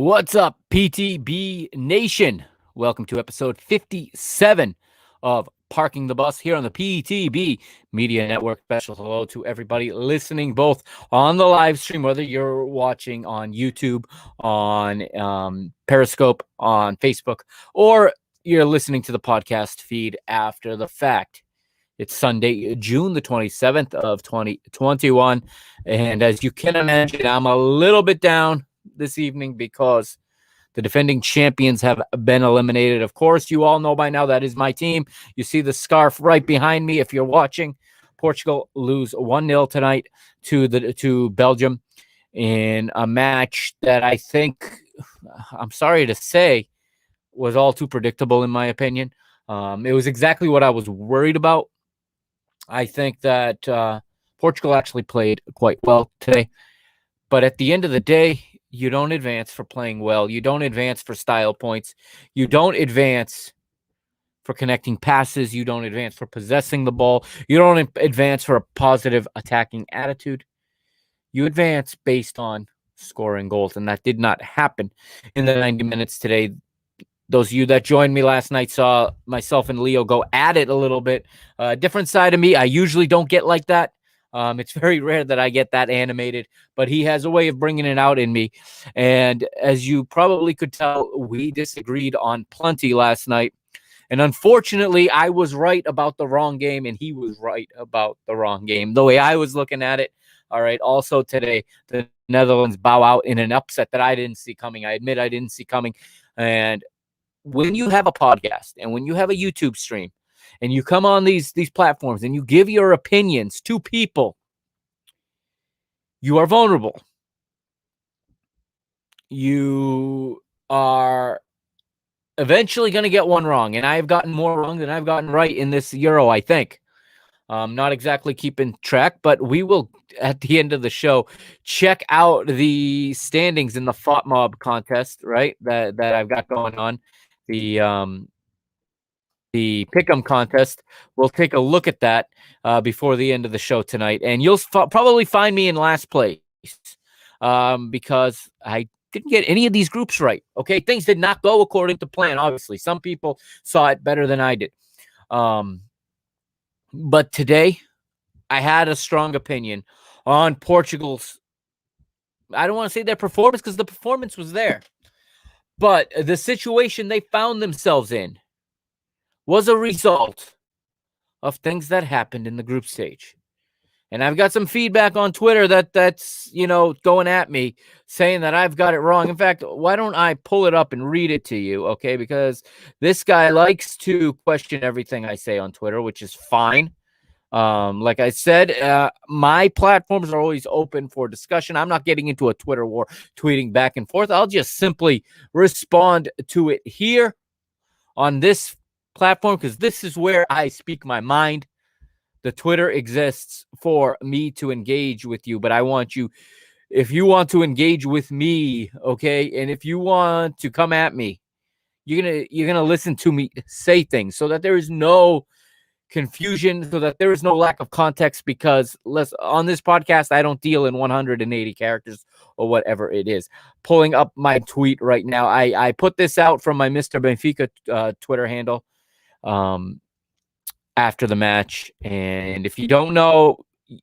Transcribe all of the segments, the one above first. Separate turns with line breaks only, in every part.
What's up, PTB Nation? Welcome to episode 57 of Parking the Bus here on the PTB Media Network. Special hello to everybody listening both on the live stream, whether you're watching on YouTube, on Periscope, on Facebook, or you're listening to the podcast feed after the fact. It's Sunday, June the 27th of 2021. And as you can imagine, I'm a little bit down this evening because the defending champions have been eliminated. Of course, you all know by now that is my team. You see the scarf right behind me if you're watching. Portugal lose 1-0 tonight to Belgium in a match that I think, I'm sorry to say, was all too predictable in my opinion. It was exactly what I was worried about. I think that Portugal actually played quite well today. But at the end of the day, you don't advance for playing well. You don't advance for style points. You don't advance for connecting passes. You don't advance for possessing the ball. You don't advance for a positive attacking attitude. You advance based on scoring goals, and that did not happen in the 90 minutes today. Those of you that joined me last night saw myself and Leo go at it a little bit. Different side of me. I usually don't get like that. It's very rare that I get that animated, but he has a way of bringing it out in me. And as you probably could tell, we disagreed on plenty last night. And unfortunately, I was right about the wrong game, and he was right about the wrong game, the way I was looking at it. All right. Also today, the Netherlands bow out in an upset that I didn't see coming. I admit I didn't see coming. And when you have a podcast and when you have a YouTube stream and you come on these platforms and you give your opinions to people, you are vulnerable. You are eventually going to get one wrong. And I have gotten more wrong than I've gotten right in this Euro, I think. Not exactly keeping track, but we will, at the end of the show, check out the standings in the FOTMOB contest, right, that I've got going on. The Pick'em contest. We'll take a look at that before the end of the show tonight. And you'll probably find me in last place because I didn't get any of these groups right. Okay, things did not go according to plan, obviously. Some people saw it better than I did. But today, I had a strong opinion on Portugal's, I don't want to say their performance because the performance was there. But the situation they found themselves in was a result of things that happened in the group stage. And I've got some feedback on Twitter that's going at me saying that I've got it wrong. In fact, why don't I pull it up and read it to you, okay? Because this guy likes to question everything I say on Twitter, which is fine. Like I said, my platforms are always open for discussion. I'm not getting into a Twitter war, tweeting back and forth. I'll just simply respond to it here on this platform because this is where I speak my mind. The Twitter exists for me to engage with you, but I want you, if you want to engage with me, okay, and if you want to come at me, you're gonna listen to me say things so that there is no confusion, so that there is no lack of context, because on this podcast I don't deal in 180 characters or whatever it is. Pulling up my tweet right now. I put this out from my Mr. Benfica Twitter handle after the match, and if you don't know,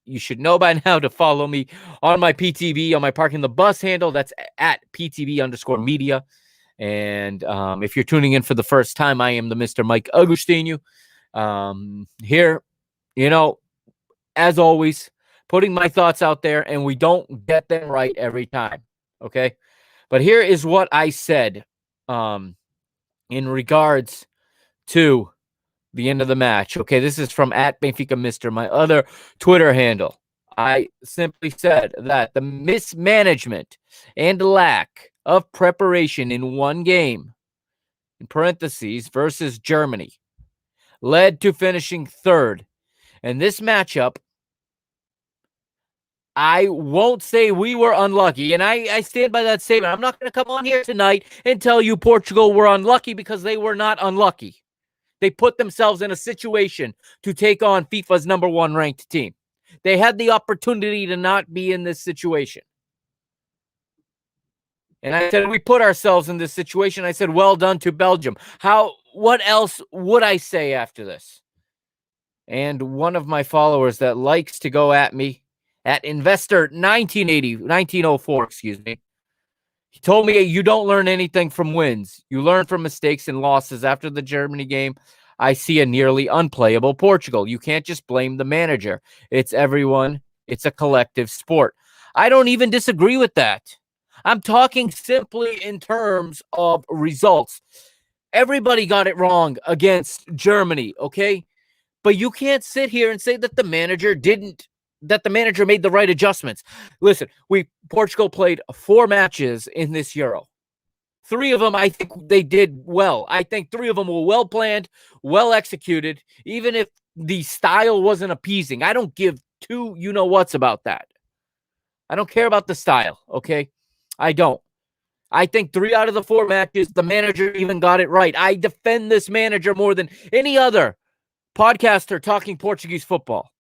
you should know by now to follow me on my PTB, on my Parking the Bus handle. That's at PTB_media. And if you're tuning in for the first time, I am the Mr. Mike Agustinu. Here, as always, putting my thoughts out there, and we don't get them right every time, okay? But here is what I said in regards to the end of the match, okay? This is from at Benfica Mister, my other Twitter handle. I simply said that the mismanagement and lack of preparation in one game, in parentheses, versus Germany, led to finishing third. And this matchup, I won't say we were unlucky, and I stand by that statement. I'm not going to come on here tonight and tell you Portugal were unlucky, because they were not unlucky. They put themselves in a situation to take on FIFA's #1 ranked team. They had the opportunity to not be in this situation. And I said, we put ourselves in this situation. I said, well done to Belgium. What else would I say after this? And one of my followers that likes to go at me, at Investor 1904, he told me, you don't learn anything from wins. You learn from mistakes and losses. After the Germany game, I see a nearly unplayable Portugal. You can't just blame the manager. It's everyone. It's a collective sport. I don't even disagree with that. I'm talking simply in terms of results. Everybody got it wrong against Germany, okay? But you can't sit here and say that the manager made the right adjustments. Listen, Portugal played 4 matches in this Euro. 3 of them, I think they did well. I think 3 of them were well planned, well executed, even if the style wasn't appeasing. I don't give two you-know-whats about that. I don't care about the style, okay? I don't. I think 3 out of the 4 matches, the manager even got it right. I defend this manager more than any other podcaster talking Portuguese football.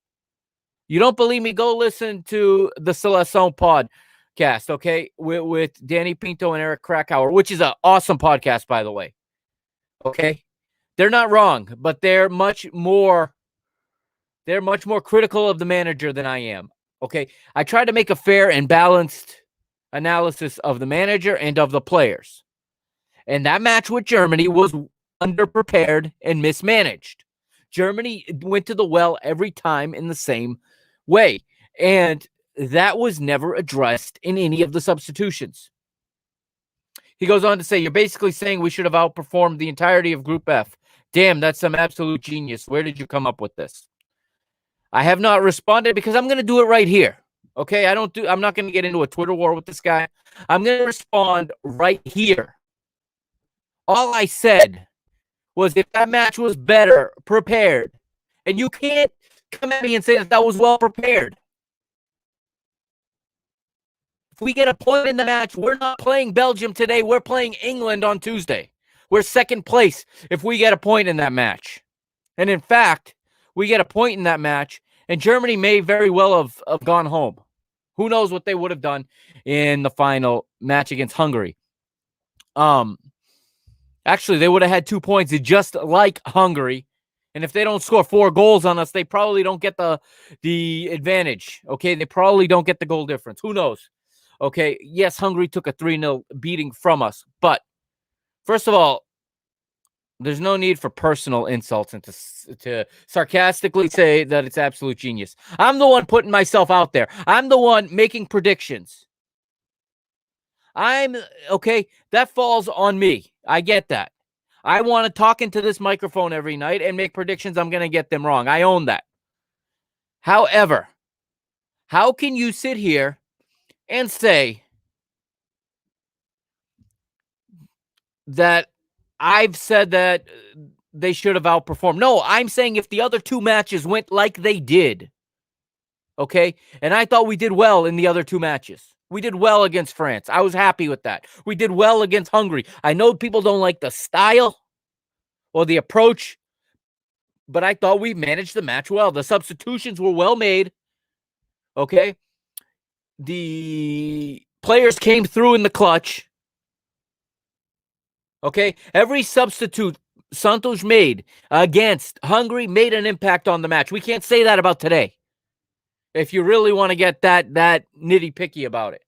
You don't believe me? Go listen to the Seleção podcast, okay, with Danny Pinto and Eric Krakauer, which is an awesome podcast, by the way. Okay, they're not wrong, but they're much more critical of the manager than I am. Okay, I try to make a fair and balanced analysis of the manager and of the players. And that match with Germany was underprepared and mismanaged. Germany went to the well every time in the same way. And that was never addressed in any of the substitutions. He goes on to say, you're basically saying we should have outperformed the entirety of Group F. Damn, that's some absolute genius. Where did you come up with this? I have not responded because I'm going to do it right here. Okay, I'm not going to get into a Twitter war with this guy. I'm going to respond right here. All I said was if that match was better prepared, and you can't come at me and say that was well prepared. If we get a point in the match, we're not playing Belgium today. We're playing England on Tuesday. We're second place if we get a point in that match. And in fact, we get a point in that match, and Germany may very well have gone home. Who knows what they would have done in the final match against Hungary. Actually, they would have had 2 points just like Hungary. And if they don't score 4 goals on us, they probably don't get the advantage. Okay, they probably don't get the goal difference. Who knows? Okay, yes, Hungary took a 3-0 beating from us. But first of all, there's no need for personal insults and to sarcastically say that it's absolute genius. I'm the one putting myself out there. I'm the one making predictions. That falls on me. I get that. I want to talk into this microphone every night and make predictions. I'm going to get them wrong. I own that. However, how can you sit here and say that I've said that they should have outperformed? No, I'm saying if the other 2 matches went like they did, okay, and I thought we did well in the other 2 matches. We did well against France. I was happy with that. We did well against Hungary. I know people don't like the style or the approach, but I thought we managed the match well. The substitutions were well made, okay? The players came through in the clutch. Okay, every substitute Santos made against Hungary made an impact on the match. We can't say that about today. If you really want to get that nitty-picky about it.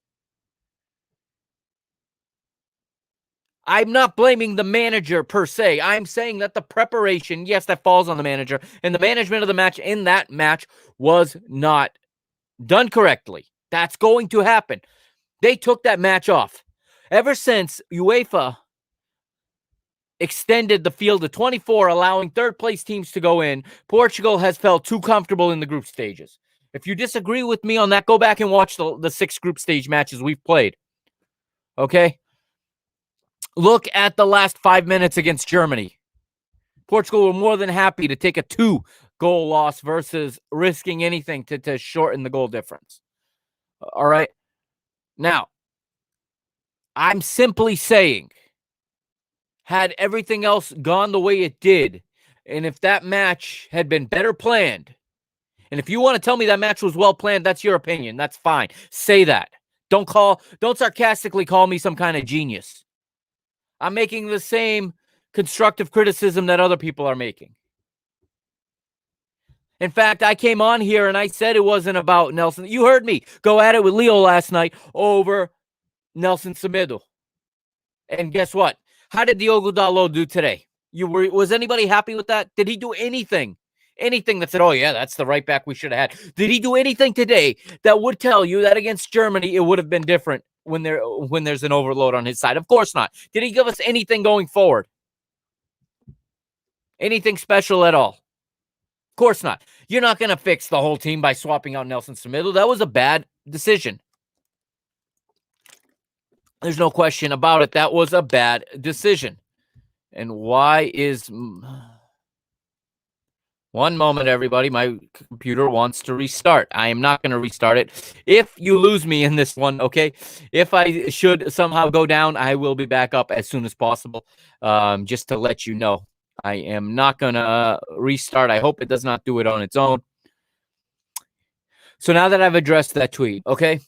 I'm not blaming the manager per se. I'm saying that the preparation, yes, that falls on the manager, and the management of the match in that match was not done correctly. That's going to happen. They took that match off. Ever since UEFA extended the field to 24, allowing third-place teams to go in, Portugal has felt too comfortable in the group stages. If you disagree with me on that, go back and watch the 6 group stage matches we've played. Okay? Look at the last 5 minutes against Germany. Portugal were more than happy to take a 2-goal loss versus risking anything to shorten the goal difference. All right? Now, I'm simply saying, had everything else gone the way it did, and if that match had been better planned, and if you want to tell me that match was well planned, that's your opinion. That's fine. Say that. Don't sarcastically call me some kind of genius. I'm making the same constructive criticism that other people are making. In fact, I came on here and I said it wasn't about Nelson. You heard me go at it with Leo last night over Nelson Semedo. And guess what? How did Diogo Dalot do today? Was anybody happy with that? Did he do anything? Anything that said, oh, yeah, that's the right back we should have had. Did he do anything today that would tell you that against Germany it would have been different when there's an overload on his side? Of course not. Did he give us anything going forward? Anything special at all? Of course not. You're not going to fix the whole team by swapping out Nelson Semedo. That was a bad decision. There's no question about it. That was a bad decision. And why is... One moment, everybody. My computer wants to restart. I am not going to restart it. If you lose me in this one, okay, if I should somehow go down, I will be back up as soon as possible, just to let you know. I am not going to restart. I hope it does not do it on its own. So now that I've addressed that tweet, okay,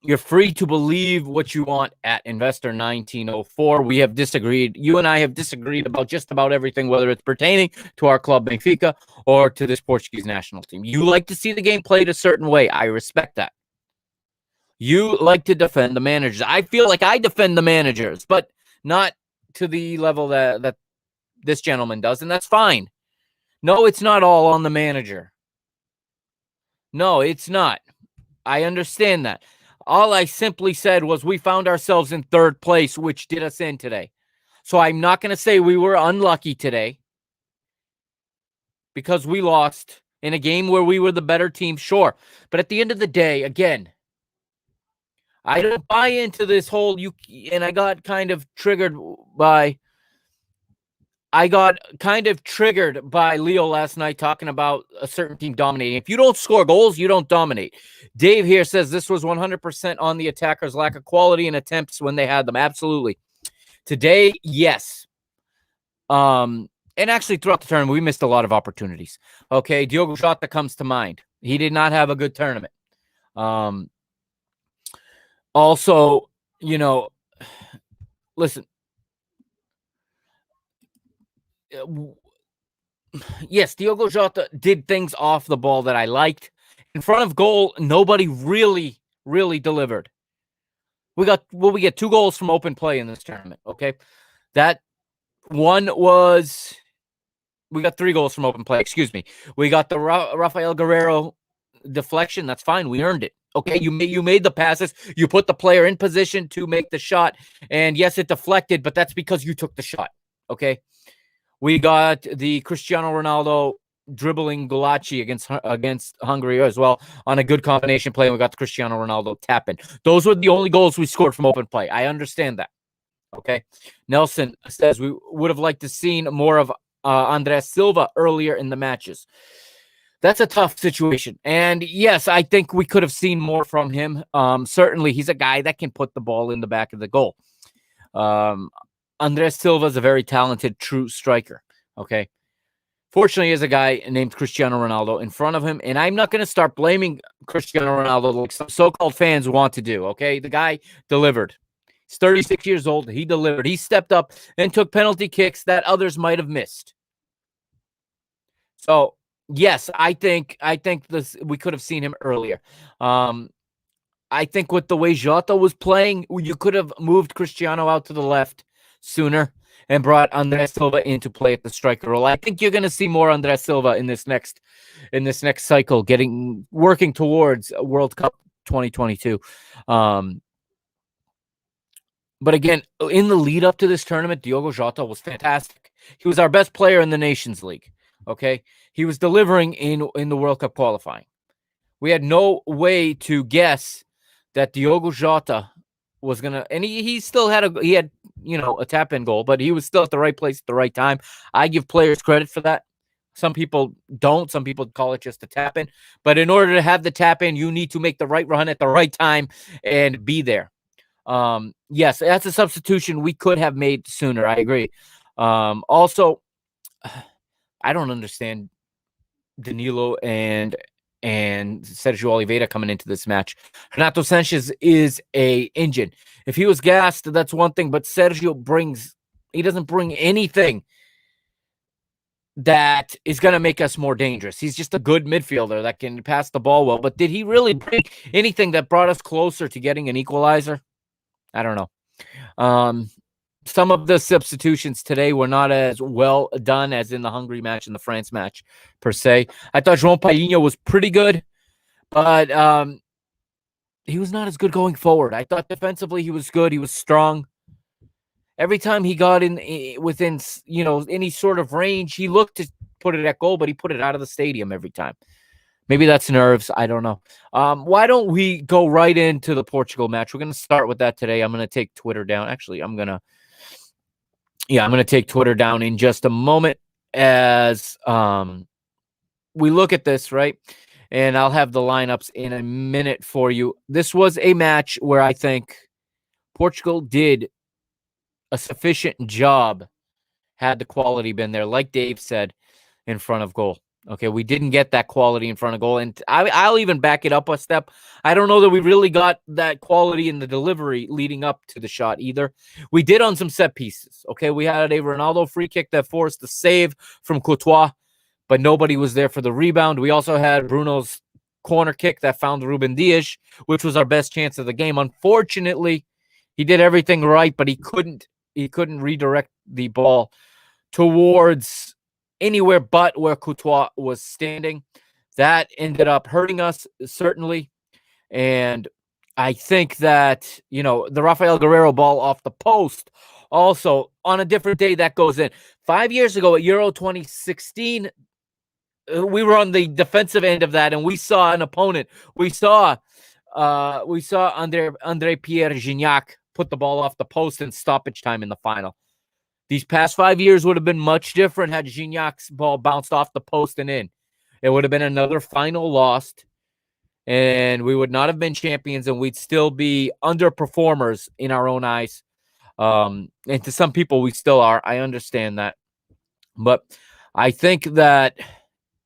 you're free to believe what you want at Investor1904. We have disagreed. You and I have disagreed about just about everything, whether it's pertaining to our club Benfica or to this Portuguese national team. You like to see the game played a certain way. I respect that. You like to defend the managers. I feel like I defend the managers, but not to the level that this gentleman does, and that's fine. No, it's not all on the manager. No, it's not. I understand that. All I simply said was we found ourselves in third place, which did us in today. So I'm not going to say we were unlucky today because we lost in a game where we were the better team, sure. But at the end of the day, again, I don't buy into this whole and I got kind of triggered by Leo last night talking about a certain team dominating. If you don't score goals, you don't dominate. Dave here says this was 100% on the attackers' lack of quality and attempts when they had them. Absolutely. Today, yes. And actually throughout the tournament, we missed a lot of opportunities. Okay, Diogo Jota comes to mind. He did not have a good tournament. Also, listen, yes, Diogo Jota did things off the ball that I liked. In front of goal, nobody really, really delivered. We get 2 goals from open play in this tournament, okay? That one was... We got 3 goals from open play, excuse me. We got the Rafael Guerrero deflection. That's fine. We earned it. Okay, you made the passes. You put the player in position to make the shot. And yes, it deflected, but that's because you took the shot, okay? We got the Cristiano Ronaldo dribbling Golaci against Hungary as well on a good combination play. And we got the Cristiano Ronaldo tap-in. Those were the only goals we scored from open play. I understand that. Okay. Nelson says we would have liked to seen more of Andres Silva earlier in the matches. That's a tough situation. And yes, I think we could have seen more from him. Certainly, he's a guy that can put the ball in the back of the goal. Andres Silva is a very talented, true striker, okay? Fortunately, he has a guy named Cristiano Ronaldo in front of him, and I'm not going to start blaming Cristiano Ronaldo like some so-called fans want to do, okay? The guy delivered. He's 36 years old. He delivered. He stepped up and took penalty kicks that others might have missed. So, yes, I think we could have seen him earlier. I think with the way Jota was playing, you could have moved Cristiano out to the left sooner and brought Andres Silva into play at the striker role. I think you're going to see more Andres Silva in this next cycle, working towards World Cup 2022. But again, in the lead up to this tournament, Diogo Jota was fantastic. He was our best player in the Nations League. Okay, he was delivering in the World Cup qualifying. We had no way to guess that Diogo Jota was gonna, and he still had a tap-in goal, but he was still at the right place at the right time. I give players credit for that. Some people don't. Some people call it just a tap-in. But in order to have the tap-in, you need to make the right run at the right time and be there. Yes, that's a substitution we could have made sooner. I agree. Also, I don't understand Danilo and and Sergio Oliveira coming into this match. Renato Sanchez is a engine. If he was gassed, that's one thing, but Sergio he doesn't bring anything that is going to make us more dangerous. He's just a good midfielder that can pass the ball well, but did he really bring anything that brought us closer to getting an equalizer? I don't know. Some of the substitutions today were not as well done as in the Hungary match and the France match, per se. I thought João Painho was pretty good, but he was not as good going forward. I thought defensively he was good. He was strong. Every time he got within, any sort of range, he looked to put it at goal, but he put it out of the stadium every time. Maybe that's nerves. I don't know. Why don't we go right into the Portugal match? We're going to start with that today. I'm going to take Twitter down. Actually, I'm going to take Twitter down in just a moment as we look at this, right? And I'll have the lineups in a minute for you. This was a match where I think Portugal did a sufficient job had the quality been there, like Dave said, in front of goal. Okay, we didn't get that quality in front of goal. And I'll even back it up a step. I don't know that we really got that quality in the delivery leading up to the shot either. We did on some set pieces. Okay, we had a Ronaldo free kick that forced a save from Courtois, but nobody was there for the rebound. We also had Bruno's corner kick that found Ruben Dias, which was our best chance of the game. Unfortunately, he did everything right, but he couldn't redirect the ball towards anywhere but where Courtois was standing. That ended up hurting us, certainly. And I think that, the Rafael Guerreiro ball off the post, also on a different day that goes in. 5 years ago at Euro 2016, we were on the defensive end of that, and we saw an opponent. We saw Andre Pierre Gignac put the ball off the post in stoppage time in the final. These past 5 years would have been much different had Gignac's ball bounced off the post and in. It would have been another final lost, and we would not have been champions, and we'd still be underperformers in our own eyes. And to some people, we still are. I understand that. But I think that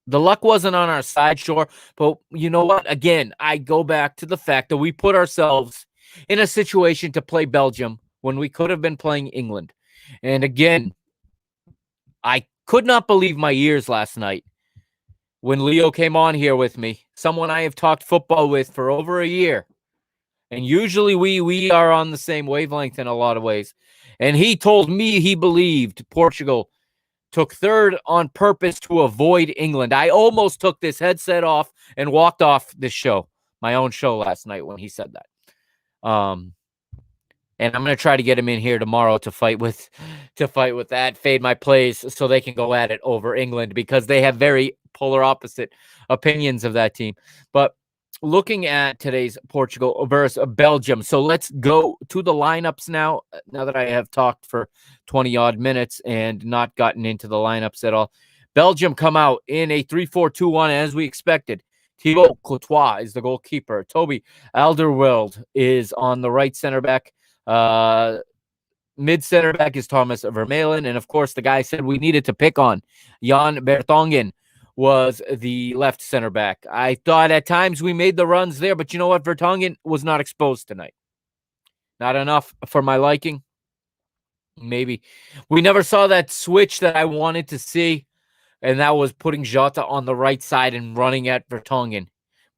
the luck wasn't on our side, sure. But you know what? Again, I go back to the fact that we put ourselves in a situation to play Belgium when we could have been playing England. And again, I could not believe my ears last night when Leo came on here with me, someone I have talked football with for over a year. And usually we are on the same wavelength in a lot of ways. And he told me he believed Portugal took third on purpose to avoid England. I almost took this headset off and walked off this show, my own show last night when he said that. And I'm going to try to get him in here tomorrow to fight with that, fade my plays so they can go at it over England because they have very polar opposite opinions of that team. But looking at today's Portugal versus Belgium. So let's go to the lineups now that I have talked for 20 odd minutes and not gotten into the lineups at all. Belgium come out in a 3-4-2-1 as we expected. Thibaut Courtois is the goalkeeper. Toby Alderweireld is on the right center back. Mid center back is Thomas Vermaelen. And of course, the guy said we needed to pick on. Jan Vertonghen was the left center back. I thought at times we made the runs there, but you know what? Vertonghen was not exposed tonight. Not enough for my liking. Maybe. We never saw that switch that I wanted to see, and that was putting Jota on the right side and running at Vertonghen.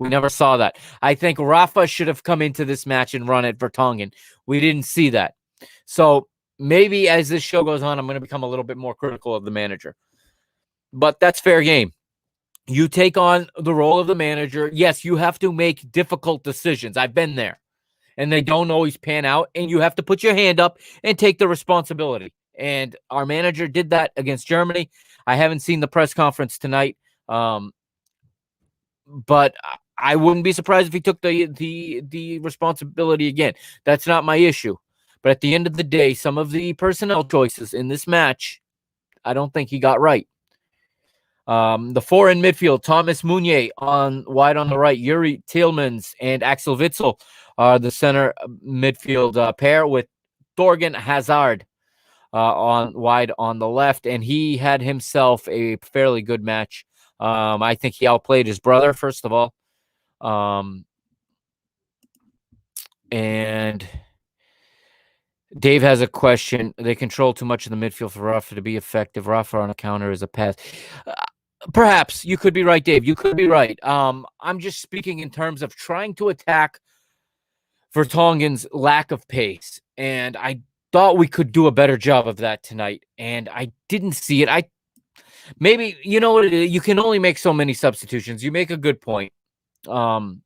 We never saw that. I think Rafa should have come into this match and run at Vertonghen. We didn't see that. So maybe as this show goes on, I'm going to become a little bit more critical of the manager. But that's fair game. You take on the role of the manager. Yes, you have to make difficult decisions. I've been there. And they don't always pan out. And you have to put your hand up and take the responsibility. And our manager did that against Germany. I haven't seen the press conference tonight. But I wouldn't be surprised if he took the responsibility again. That's not my issue. But at the end of the day, some of the personnel choices in this match, I don't think he got right. The four in midfield, Thomas Meunier wide on the right, Yuri Tielemans and Axel Witsel are the center midfield pair with Thorgan Hazard wide on the left, and he had himself a fairly good match I think he outplayed his brother, first of all. And Dave has a question. They control too much of the midfield for Rafa to be effective. Rafa on a counter is a pass. Perhaps you could be right, Dave. You could be right. I'm just speaking in terms of trying to attack Vertonghen's lack of pace, and I thought we could do a better job of that tonight, and I didn't see it. Maybe you know what it is. You can only make so many substitutions. You make a good point. And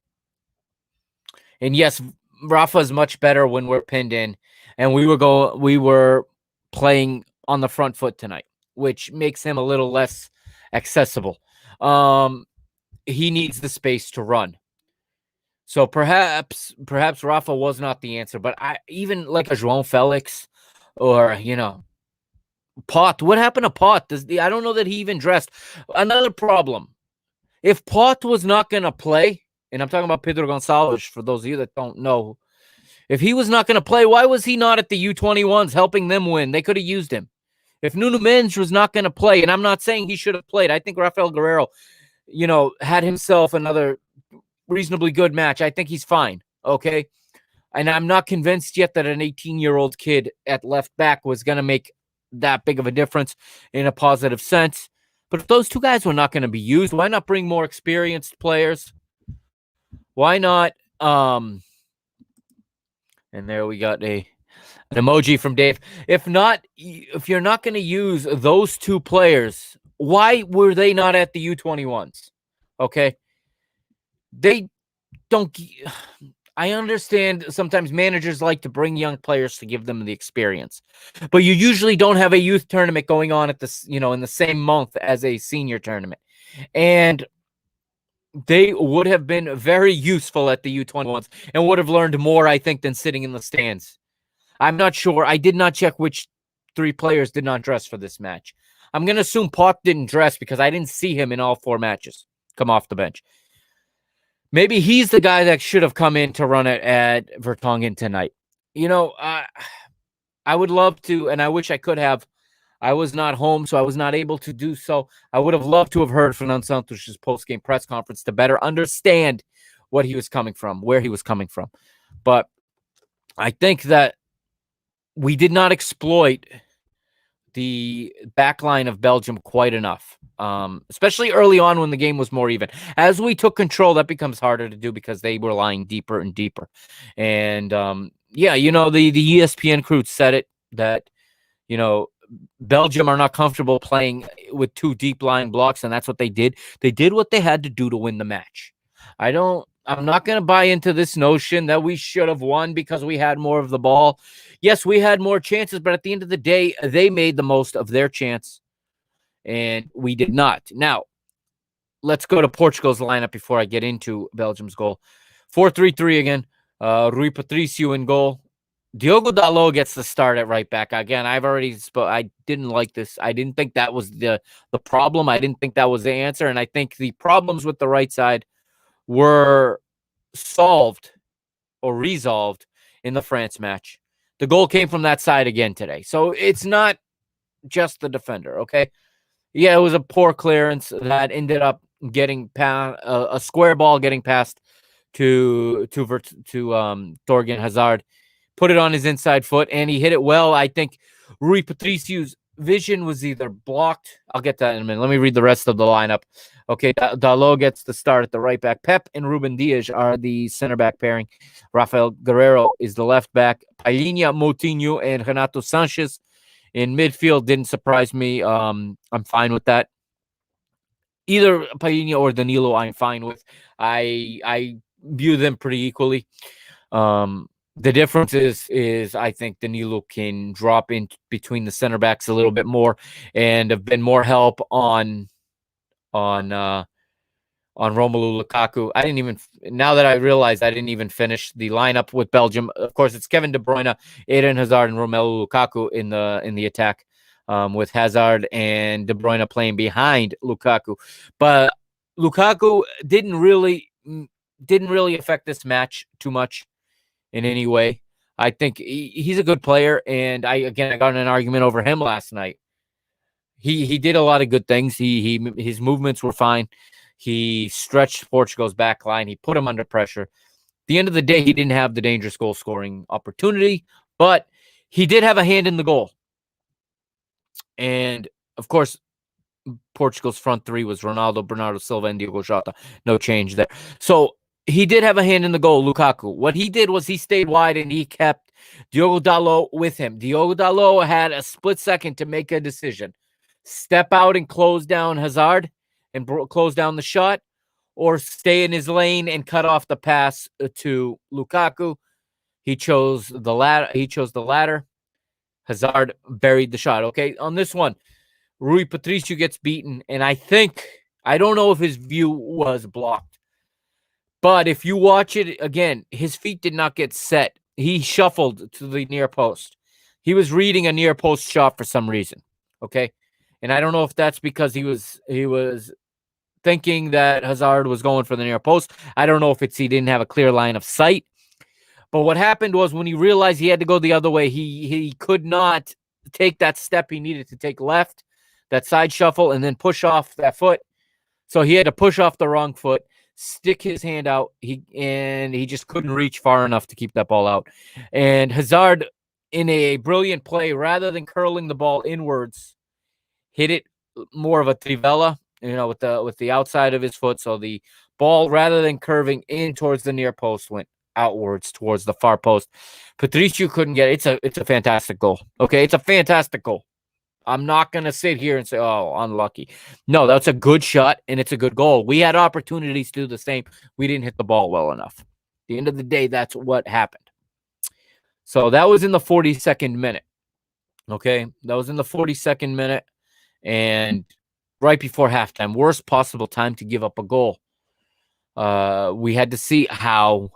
yes, Rafa is much better when we're pinned in, and we were playing on the front foot tonight, which makes him a little less accessible. He needs the space to run. So perhaps Rafa was not the answer, but even like a João Felix or, Pot. What happened to Pot? I don't know that he even dressed. Another problem. If Pot was not going to play, and I'm talking about Pedro Gonçalves, for those of you that don't know, if he was not going to play, why was he not at the U21s helping them win? They could have used him. If Nuno Mendes was not going to play, and I'm not saying he should have played, I think Rafael Guerreiro, had himself another reasonably good match. I think he's fine, okay? And I'm not convinced yet that an 18-year-old kid at left back was going to make that big of a difference in a positive sense. But if those two guys were not going to be used, why not bring more experienced players? Why not? And there we got an emoji from Dave. If you're not going to use those two players, why were they not at the U21s? Okay. They don't. I understand sometimes managers like to bring young players to give them the experience, but you usually don't have a youth tournament going on at this, in the same month as a senior tournament. And they would have been very useful at the U21s and would have learned more, I think, than sitting in the stands. I'm not sure. I did not check which three players did not dress for this match. I'm going to assume Pot didn't dress because I didn't see him in all four matches come off the bench. Maybe he's the guy that should have come in to run it at Vertonghen tonight. I would love to, and I wish I could have. I was not home, so I was not able to do so. I would have loved to have heard Fernando Santos' post-game press conference to better understand what he was coming from, where he was coming from. But I think that we did not exploit the back line of Belgium quite enough, especially early on when the game was more even. As we took control, that becomes harder to do because they were lying deeper and deeper. And, the ESPN crew said it, that, Belgium are not comfortable playing with two deep line blocks, and that's what they did. They did what they had to do to win the match. I'm not going to buy into this notion that we should have won because we had more of the ball. Yes, we had more chances, but at the end of the day, they made the most of their chance, and we did not. Now, let's go to Portugal's lineup before I get into Belgium's goal. 4-3-3 again. Rui Patricio in goal. Diogo Dalot gets the start at right back. Again, I didn't like this. I didn't think that was the problem. I didn't think that was the answer, and I think the problems with the right side were solved or resolved in the France match. The goal came from that side again today. So it's not just the defender, okay? Yeah, it was a poor clearance that ended up getting a square ball getting passed to Thorgan Hazard. Put it on his inside foot, and he hit it well. I think Rui Patricio's vision was either blocked. I'll get that in a minute. Let me read the rest of the lineup. Okay, Dalot gets the start at the right back. Pep and Ruben Dias are the center back pairing. Rafael Guerreiro is the left back. Palhinha, Moutinho, and Renato Sanchez in midfield didn't surprise me. I'm fine with that. Either Palhinha or Danilo, I'm fine with. I view them pretty equally. The difference is I think Danilo can drop in between the center backs a little bit more and have been more help on Romelu Lukaku. Now that I realize I didn't even finish the lineup with Belgium. Of course, it's Kevin De Bruyne, Eden Hazard, and Romelu Lukaku in the attack, with Hazard and De Bruyne playing behind Lukaku. But Lukaku didn't really affect this match too much in any way. I think he's a good player, and I got in an argument over him last night. he did a lot of good things. His movements were fine. He stretched Portugal's back line. He put him under pressure. At the end of the day, he didn't have the dangerous goal scoring opportunity, but he did have a hand in the goal. And of course, Portugal's front three was Ronaldo, Bernardo Silva, and Diogo Jota. No change there. So he did have a hand in the goal, Lukaku. What he did was he stayed wide and he kept Diogo Dalot with him. Diogo Dalot had a split second to make a decision. Step out and close down Hazard and close down the shot, or stay in his lane and cut off the pass to Lukaku. He chose the latter. Hazard buried the shot. Okay, on this one, Rui Patricio gets beaten, and I don't know if his view was blocked, but if you watch it again, his feet did not get set. He shuffled to the near post. He was reading a near post shot for some reason, okay? And I don't know if that's because he was thinking that Hazard was going for the near post. I don't know if he didn't have a clear line of sight. But what happened was when he realized he had to go the other way, he could not take that step he needed to take left, that side shuffle, and then push off that foot. So he had to push off the wrong foot, stick his hand out, he just couldn't reach far enough to keep that ball out. And Hazard, in a brilliant play, rather than curling the ball inwards, hit it more of a trivela, with the outside of his foot. So the ball, rather than curving in towards the near post, went outwards towards the far post. Patricio couldn't get it. It's a fantastic goal. Okay, it's a fantastic goal. I'm not going to sit here and say, oh, unlucky. No, that's a good shot, and it's a good goal. We had opportunities to do the same. We didn't hit the ball well enough. At the end of the day, that's what happened. So that was in the 42nd minute. Okay, that was in the 42nd minute, and right before halftime, worst possible time to give up a goal. We had to see how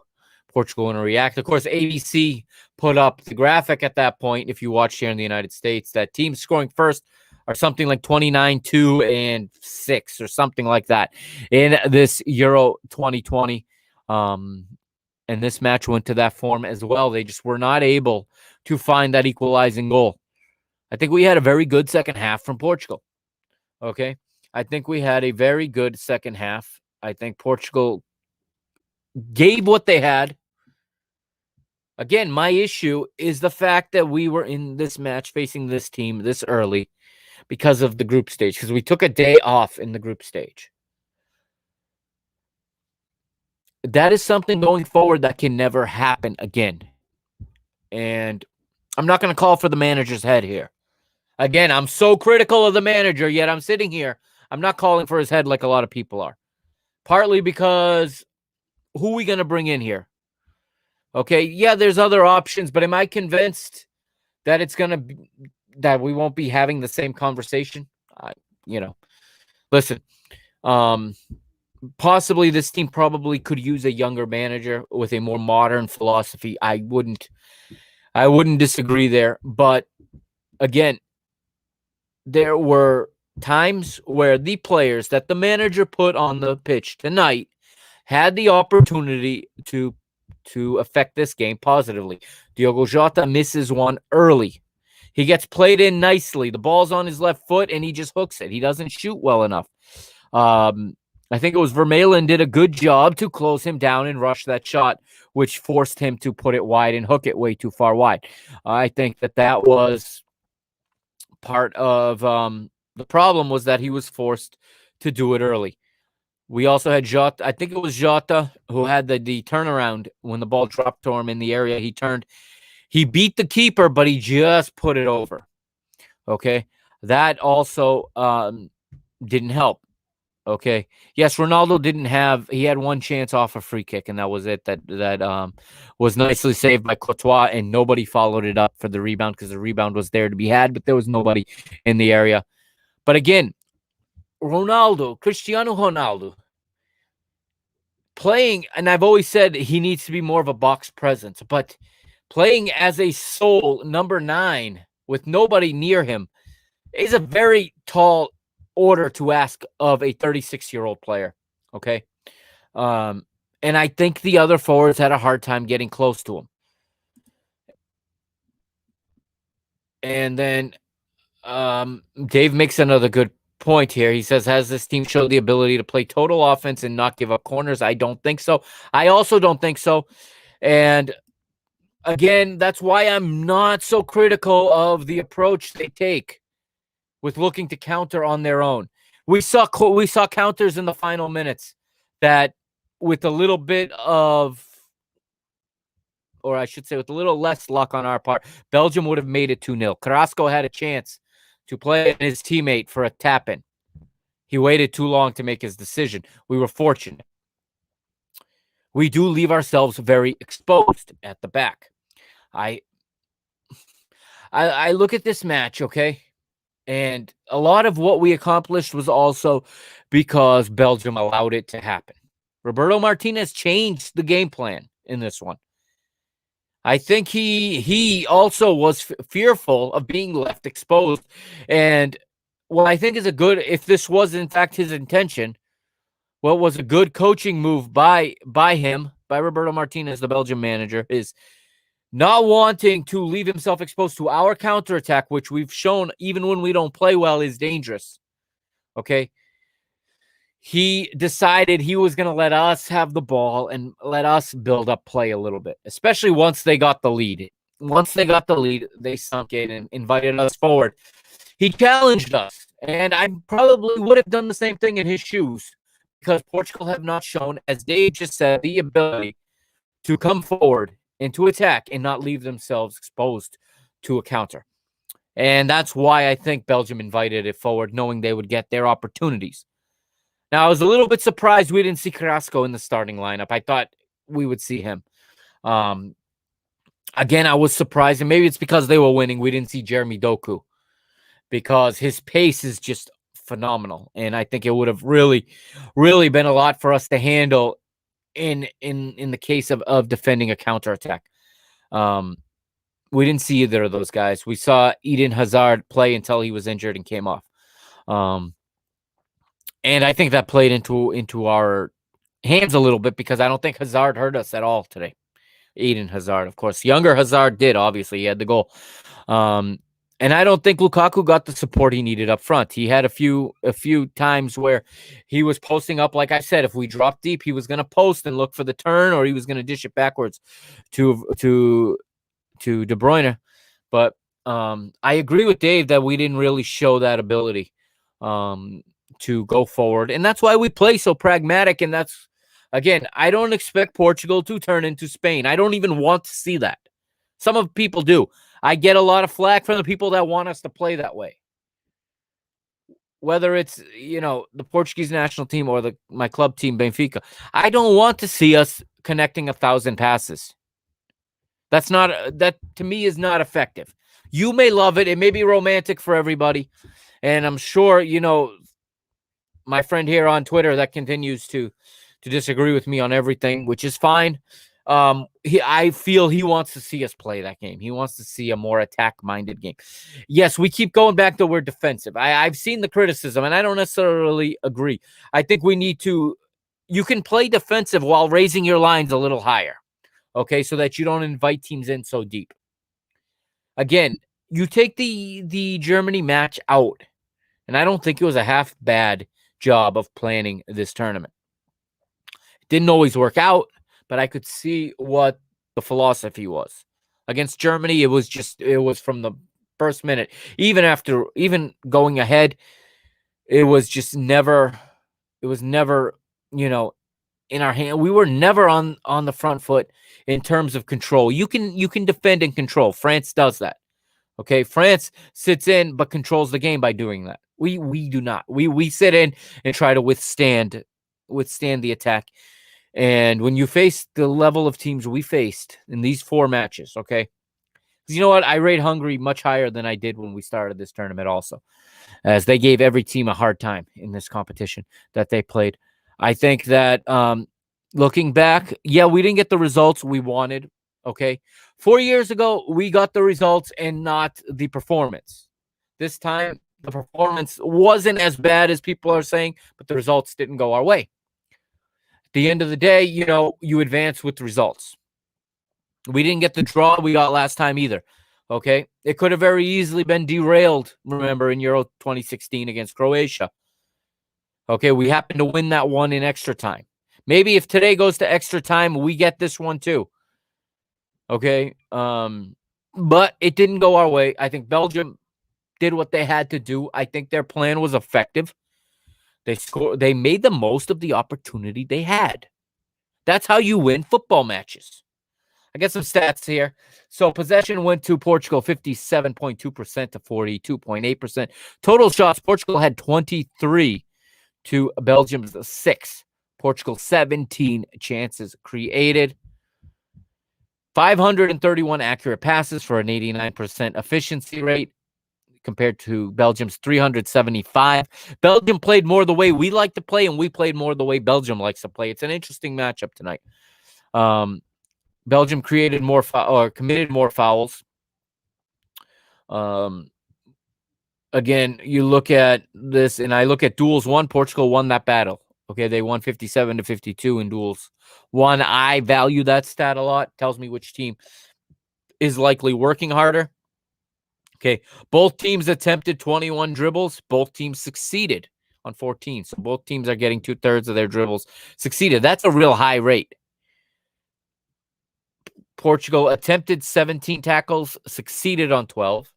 Portugal going to react. Of course, ABC put up the graphic at that point, if you watch here in the United States, that teams scoring first are something like 29-2-6 or something like that in this Euro 2020. And this match went to that form as well. They just were not able to find that equalizing goal. I think we had a very good second half from Portugal. Okay? I think we had a very good second half. I think Portugal gave what they had. Again, my issue is the fact that we were in this match facing this team this early because of the group stage, because we took a day off in the group stage. That is something going forward that can never happen again. And I'm not going to call for the manager's head here. Again, I'm so critical of the manager, yet I'm sitting here. I'm not calling for his head like a lot of people are. Partly because who are we going to bring in here? Okay, yeah, there's other options, but am I convinced that that we won't be having the same conversation? Listen, possibly this team probably could use a younger manager with a more modern philosophy. I wouldn't disagree there, but again, there were times where the players that the manager put on the pitch tonight had the opportunity to affect this game positively. Diogo Jota misses one early. He gets played in nicely. The ball's on his left foot, and he just hooks it. He doesn't shoot well enough. I think it was Vermaelen did a good job to close him down and rush that shot, which forced him to put it wide and hook it way too far wide. I think that was part of the problem, was that he was forced to do it early. We also had Jota. I think it was Jota who had the turnaround when the ball dropped to him in the area. He turned. He beat the keeper, but he just put it over. Okay? That also didn't help. Okay? Yes, Ronaldo he had one chance off a free kick, and that was it. That was nicely saved by Courtois, and nobody followed it up for the rebound because the rebound was there to be had, but there was nobody in the area. But again, Cristiano Ronaldo, playing, and I've always said he needs to be more of a box presence, but playing as a sole number 9 with nobody near him is a very tall order to ask of a 36-year-old player, okay? And I think the other forwards had a hard time getting close to him. And then Dave makes another good point here. He says, has this team showed the ability to play total offense and not give up corners? I don't think so. I also don't think so. And again, that's why I'm not so critical of the approach they take with looking to counter on their own. We saw counters in the final minutes that with a little bit of, or I should say with a little less luck on our part, Belgium would have made it 2-0. Carrasco had a chance to play his teammate for a tap-in. He waited too long to make his decision. We were fortunate. We do leave ourselves very exposed at the back. I look at this match, okay? And a lot of what we accomplished was also because Belgium allowed it to happen. Roberto Martinez changed the game plan in this one. I think he also was fearful of being left exposed. And what I think is a good, if this was in fact his intention, what was a good coaching move by him, by Roberto Martinez, the Belgian manager, is not wanting to leave himself exposed to our counterattack, which we've shown even when we don't play well is dangerous. Okay. He decided he was going to let us have the ball and let us build up play a little bit, especially once they got the lead. Once they got the lead, they sunk in and invited us forward. He challenged us, and I probably would have done the same thing in his shoes because Portugal have not shown, as Dave just said, the ability to come forward and to attack and not leave themselves exposed to a counter. And that's why I think Belgium invited it forward, knowing they would get their opportunities. Now, I was a little bit surprised we didn't see Carrasco in the starting lineup. I thought we would see him. Again, I was surprised, and maybe it's because they were winning. We didn't see Jeremy Doku because his pace is just phenomenal, and I think it would have really, really been a lot for us to handle in the case of defending a counterattack. We didn't see either of those guys. We saw Eden Hazard play until he was injured and came off. And I think that played into our hands a little bit because I don't think Hazard hurt us at all today. Eden Hazard, of course. Younger Hazard did, obviously. He had the goal. And I don't think Lukaku got the support he needed up front. He had a few times where he was posting up. Like I said, if we dropped deep, he was going to post and look for the turn, or he was going to dish it backwards to De Bruyne. But I agree with Dave that we didn't really show that ability to go forward. And that's why we play so pragmatic. And that's, again, I don't expect Portugal to turn into Spain. I don't even want to see that. Some of people do. I get a lot of flack from the people that want us to play that way. Whether it's, the Portuguese national team or my club team, Benfica. I don't want to see us connecting 1,000 passes. That to me is not effective. You may love it. It may be romantic for everybody. And I'm sure, my friend here on Twitter that continues to disagree with me on everything, which is fine. I feel he wants to see us play that game. He wants to see a more attack-minded game. Yes, we keep going back to we're defensive. I've seen the criticism, and I don't necessarily agree. I think we need to – you can play defensive while raising your lines a little higher, okay, so that you don't invite teams in so deep. Again, you take the Germany match out, and I don't think it was a half bad job of planning this tournament. It didn't always work out, but I could see what the philosophy was. Against Germany, it was from the first minute. Even going ahead, it was never, in our hand. We were never on the front foot in terms of control. You can defend and control. France does that. Okay, France sits in but controls the game by doing that. We do not. We sit in and try to withstand the attack. And when you face the level of teams we faced in these 4 matches, okay? Because you know what? I rate Hungary much higher than I did when we started this tournament also, as they gave every team a hard time in this competition that they played. I think that looking back, yeah, we didn't get the results we wanted, okay? 4 years ago, we got the results and not the performance. This time, the performance wasn't as bad as people are saying, but the results didn't go our way. At the end of the day, you advance with results. We didn't get the draw we got last time either. Okay, it could have very easily been derailed, remember, in Euro 2016 against Croatia. Okay, we happened to win that one in extra time. Maybe if today goes to extra time, we get this one too. Okay, but it didn't go our way. I think Belgium did what they had to do. I think their plan was effective. They made the most of the opportunity they had. That's how you win football matches. I get some stats here. So possession went to Portugal 57.2% to 42.8%. Total shots, Portugal had 23 to Belgium's 6. Portugal 17 chances created. 531 accurate passes for an 89% efficiency rate compared to Belgium's 375. Belgium played more the way we like to play, and we played more the way Belgium likes to play. It's an interesting matchup tonight. Belgium created more or committed more fouls. Again, you look at this, and I look at duels won. Portugal won that battle. Okay, they won 57 to 52 in duels won. I value that stat a lot. Tells me which team is likely working harder. Okay, both teams attempted 21 dribbles. Both teams succeeded on 14. So both teams are getting 2/3 of their dribbles succeeded. That's a real high rate. Portugal attempted 17 tackles, succeeded on 12.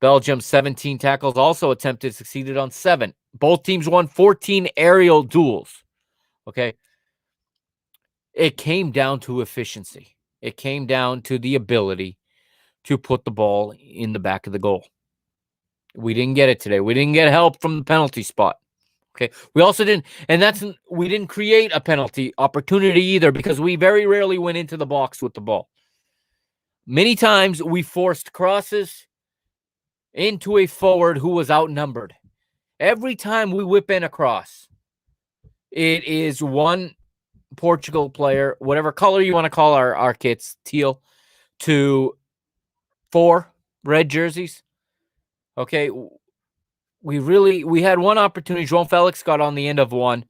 Belgium, 17 tackles, also attempted, succeeded on 7. Both teams won 14 aerial duels. Okay. It came down to efficiency. It came down to the ability to put the ball in the back of the goal. We didn't get it today. We didn't get help from the penalty spot. Okay. We also didn't, and we didn't create a penalty opportunity either, because we very rarely went into the box with the ball. Many times we forced crosses into a forward who was outnumbered. Every time we whip in a cross, it is one Portugal player, whatever color you want to call our kits, teal, to 4 red jerseys. Okay. We had one opportunity. João Felix got on the end of one,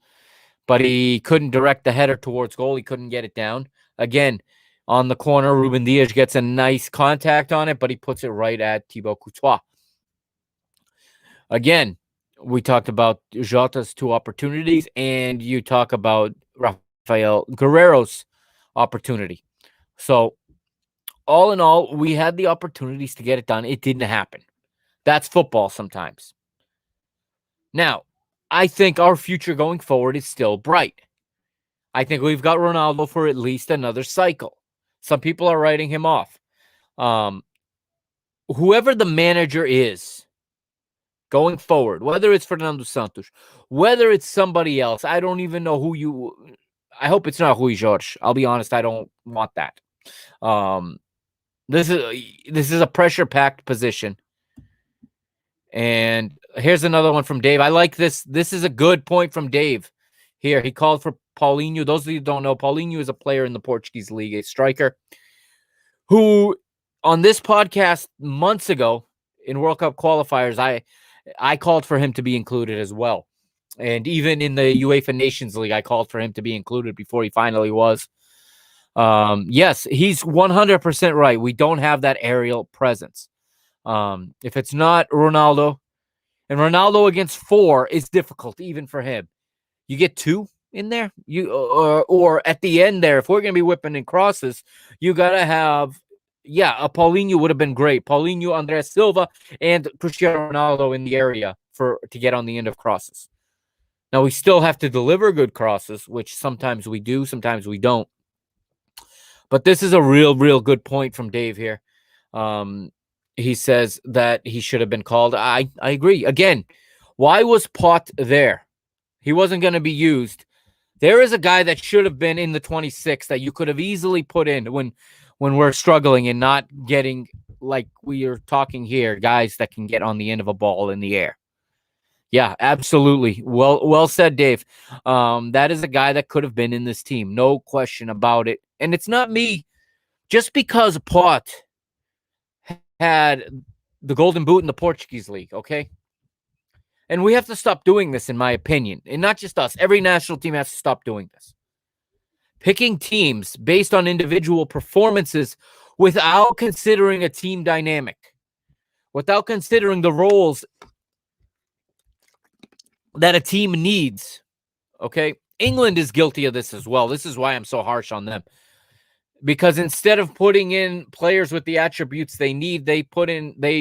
but he couldn't direct the header towards goal. He couldn't get it down. Again, on the corner, Ruben Dias gets a nice contact on it, but he puts it right at Thibaut Courtois. Again, we talked about Jota's 2 opportunities, and you talk about Rafael Guerrero's opportunity. So, all in all, we had the opportunities to get it done. It didn't happen. That's football sometimes. Now, I think our future going forward is still bright. I think we've got Ronaldo for at least another cycle. Some people are writing him off. Whoever the manager is going forward, whether it's Fernando Santos, whether it's somebody else, I don't even know who you... I hope it's not Rui Jorge. I'll be honest, I don't want that. This is a pressure-packed position. And here's another one from Dave. I like this. This is a good point from Dave. Here, he called for Paulinho. Those of you who don't know, Paulinho is a player in the Portuguese league, a striker, who on this podcast months ago in World Cup qualifiers, I called for him to be included as well. And even in the UEFA Nations League, I called for him to be included before he finally was. Yes, he's 100% right. We don't have that aerial presence. If it's not Ronaldo, and Ronaldo against 4 is difficult even for him. You get 2 in there, or at the end there, if we're going to be whipping in crosses, you got to have, a Paulinho would have been great. Paulinho, Andrés Silva, and Cristiano Ronaldo in the area to get on the end of crosses. Now, we still have to deliver good crosses, which sometimes we do, sometimes we don't. But this is a real good point from Dave here. He says that he should have been called. I agree. Again, why was Pot there? He wasn't going to be used. There is a guy that should have been in the 26 that you could have easily put in when we're struggling and not getting, like we are talking here, guys that can get on the end of a ball in the air. Yeah, absolutely. Well said, Dave. That is a guy that could have been in this team. No question about it. And it's not me. Just because Pot had the golden boot in the Portuguese league, okay? And we have to stop doing this, in my opinion. And not just us. Every national team has to stop doing this. Picking teams based on individual performances without considering a team dynamic, without considering the roles that a team needs. Okay. England is guilty of this as well. This is why I'm so harsh on them. Because instead of putting in players with the attributes they need, they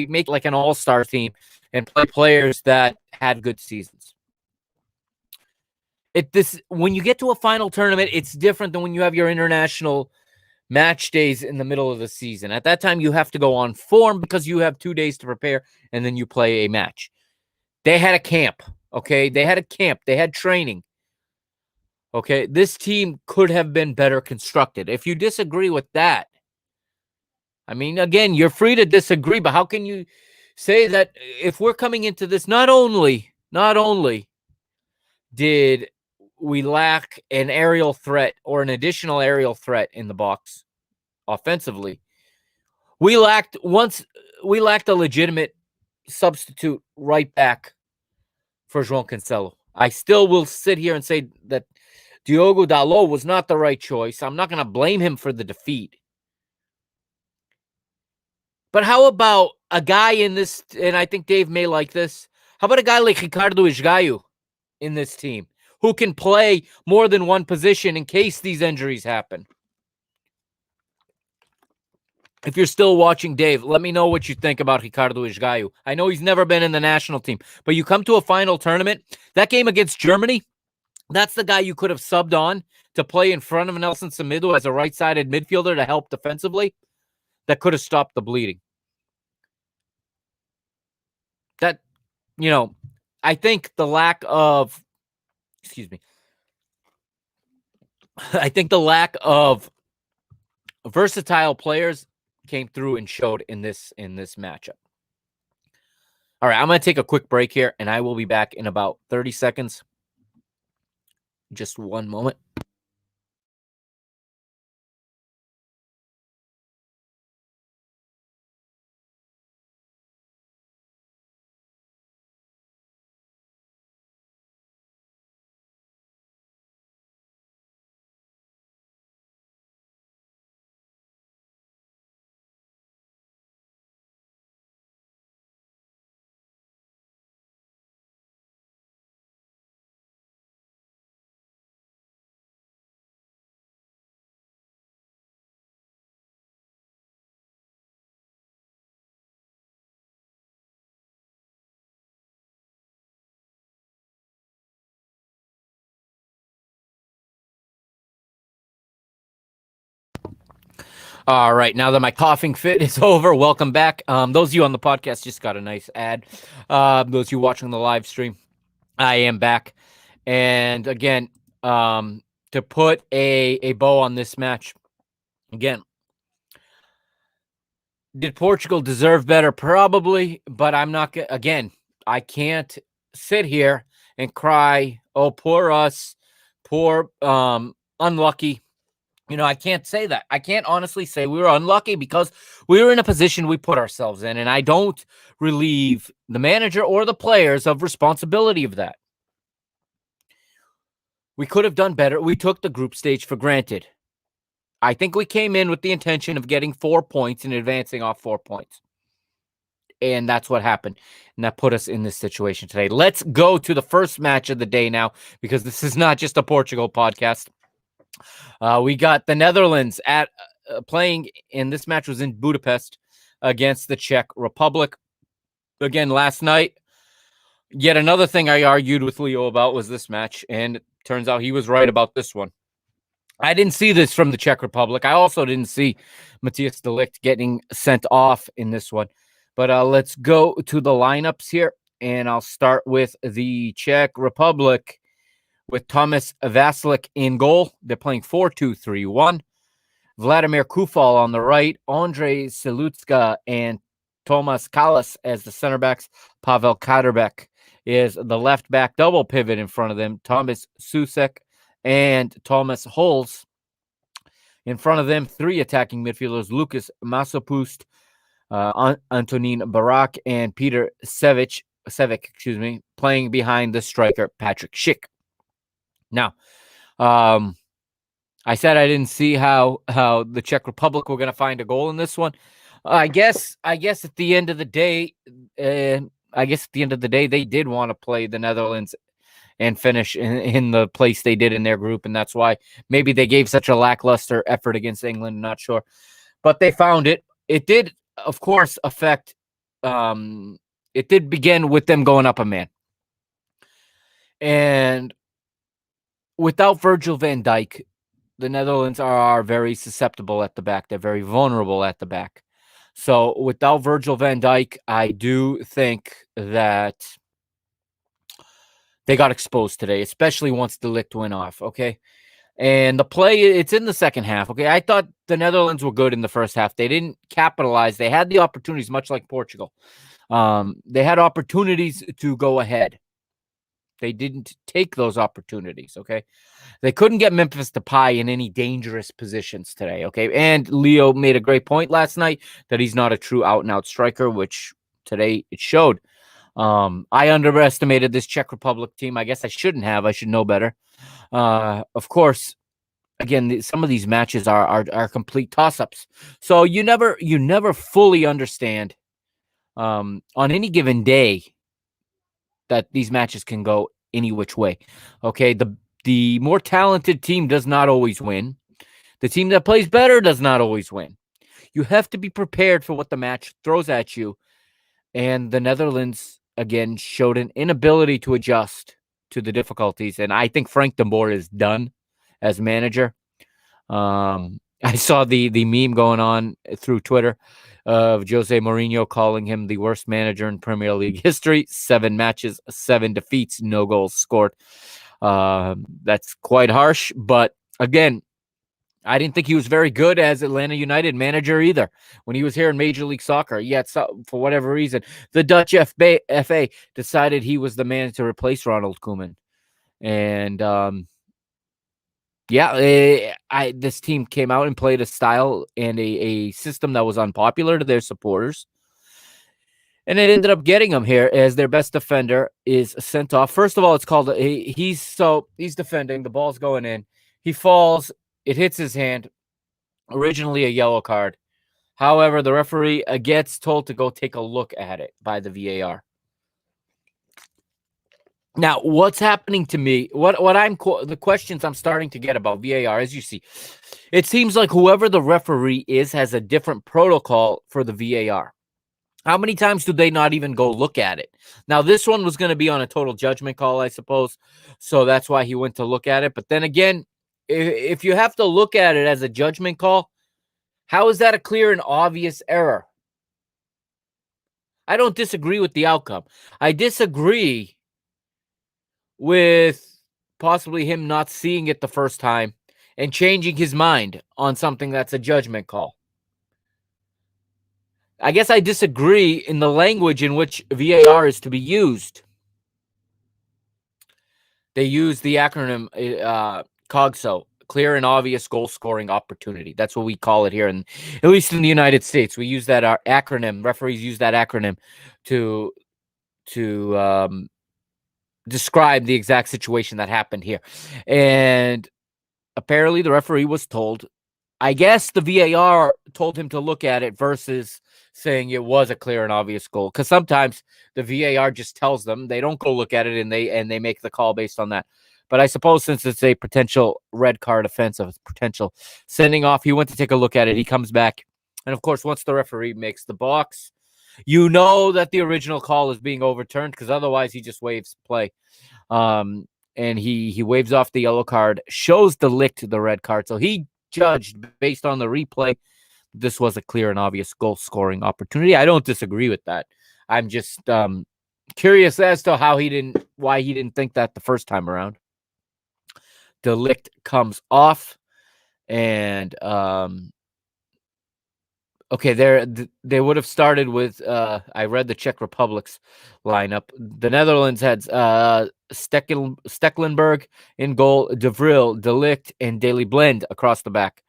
make like an all-star team and play players that had good seasons. When you get to a final tournament, it's different than when you have your international match days in the middle of the season. At that time, you have to go on form because you have 2 days to prepare, and then you play a match. They had a camp, okay? They had a camp. They had training. Okay, this team could have been better constructed. If you disagree with that, I mean, again, you're free to disagree, but how can you say that if we're coming into this, not only did we lack an aerial threat or an additional aerial threat in the box offensively, we lacked a legitimate substitute right back for João Cancelo. I still will sit here and say that Diogo Dalot was not the right choice. I'm not going to blame him for the defeat. But how about a guy in this, and I think Dave may like this, how about a guy like Ricardo Isgaio in this team who can play more than one position in case these injuries happen? If you're still watching, Dave, let me know what you think about Ricardo Isgaio. I know he's never been in the national team, but you come to a final tournament, that game against Germany, that's the guy you could have subbed on to play in front of Nelson Semedo as a right-sided midfielder to help defensively. That could have stopped the bleeding. That, I think the lack of, I think the lack of versatile players came through and showed in this matchup. All right, I'm going to take a quick break here, and I will be back in about 30 seconds. Just one moment. All right, now that my coughing fit is over, welcome back. Those of you on the podcast just got a nice ad. Those of you watching the live stream, I am back. And again, to put a bow on this match, again, did Portugal deserve better? Probably, but I'm not – again, I can't sit here and cry, oh, poor us, poor unlucky. I can't say that. I can't honestly say we were unlucky because we were in a position we put ourselves in, and I don't relieve the manager or the players of responsibility of that. We could have done better. We took the group stage for granted. I think we came in with the intention of getting 4 points and advancing off 4 points. And that's what happened. And that put us in this situation today. Let's go to the first match of the day now, because this is not just a Portugal podcast. We got the Netherlands at playing, and this match was in Budapest against the Czech Republic. Again, last night, yet another thing I argued with Leo about was this match, and it turns out he was right about this one. I didn't see this from the Czech Republic. I also didn't see Matthias de Ligt getting sent off in this one. But let's go to the lineups here, and I'll start with the Czech Republic with Thomas Vasilik in goal. They're playing 4-2-3-1. Vladimir Kufal on the right, Andrei Selutska and Tomas Kalas as the center backs. Pavel Kaderbek is the left back, double pivot in front of them. Thomas Susek and Thomas Holz. In front of them, 3 attacking midfielders, Lucas Masopust, Antonin Barak, and Peter Sevic, playing behind the striker, Patrick Schick. Now, I said I didn't see how the Czech Republic were going to find a goal in this one. I guess at the end of the day, they did want to play the Netherlands and finish in the place they did in their group, and that's why maybe they gave such a lackluster effort against England. I'm not sure, but they found it. It did, of course, affect. It did begin with them going up a man, and without Virgil van Dijk, the Netherlands are very susceptible at the back. They're very vulnerable at the back. So without Virgil van Dijk, I do think that they got exposed today, especially once De Ligt went off, okay? And the play, it's in the second half, okay? I thought the Netherlands were good in the first half. They didn't capitalize. They had the opportunities, much like Portugal. They had opportunities to go ahead. They didn't take those opportunities, okay? They couldn't get Memphis Depay in any dangerous positions today, okay? And Leo made a great point last night that he's not a true out-and-out striker, which today it showed. I underestimated this Czech Republic team. I guess I shouldn't have. I should know better. Of course, again, some of these matches are complete toss-ups. So you never fully understand on any given day that these matches can go any which way. Okay, the more talented team does not always win. The team that plays better does not always win. You have to be prepared for what the match throws at you. And the Netherlands, again, showed an inability to adjust to the difficulties. And I think Frank de Boer is done as manager. I saw the meme going on through Twitter of Jose Mourinho calling him the worst manager in Premier League history. 7 matches, 7 defeats, no goals scored. That's quite harsh. But again, I didn't think he was very good as Atlanta United manager either when he was here in Major League Soccer. Yet, for whatever reason, the Dutch FA decided he was the man to replace Ronald Koeman. And this team came out and played a style and a system that was unpopular to their supporters. And it ended up getting him here as their best defender is sent off. First of all, it's called he's defending, the ball's going in. He falls, it hits his hand. Originally a yellow card. However, the referee gets told to go take a look at it by the VAR. Now, what's happening to me, the questions I'm starting to get about VAR, as you see, it seems like whoever the referee is has a different protocol for the VAR. How many times do they not even go look at it? Now, this one was going to be on a total judgment call, I suppose, so that's why he went to look at it. But then again, if you have to look at it as a judgment call, how is that a clear and obvious error? I don't disagree with the outcome. I disagree with possibly him not seeing it the first time and changing his mind on something that's a judgment call. I guess I disagree in the language in which VAR is to be used. They use the acronym COGSO, clear and obvious goal scoring opportunity. That's what we call it here, at least in the United States. We use that acronym. Referees use that acronym to describe the exact situation that happened here. And apparently the referee was told, I guess the VAR told him to look at it versus saying it was a clear and obvious goal. Because sometimes the VAR just tells them, they don't go look at it, and they make the call based on that. But I suppose since it's a potential red card offense, of potential sending off, he went to take a look at it. He comes back. And of course, once the referee makes the box, you know that the original call is being overturned, because otherwise he just waves play. And he waves off the yellow card, shows De Ligt the red card. So he judged based on the replay this was a clear and obvious goal scoring opportunity. I don't disagree with that. I'm just curious as to why he didn't think that the first time around. De Ligt comes off, and okay, they would have started with I read the Czech Republic's lineup. The Netherlands had Stecklenburg in goal, De Vrij, De Ligt, and Daley Blind across the back.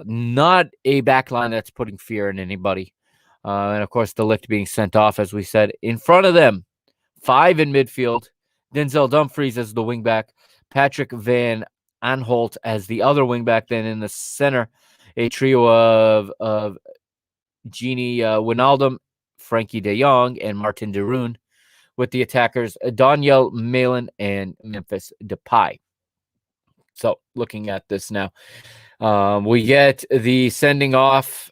Not a back line that's putting fear in anybody. And of course, De Ligt being sent off, as we said. In front of them, 5 in midfield. Denzel Dumfries as the wingback. Patrick van Anholt as the other wingback. Then in the center, a trio of Gini Wijnaldum, Frankie de Jong, and Martin de Roon, with the attackers Daniel Malin and Memphis Depay. So looking at this now, we get the sending off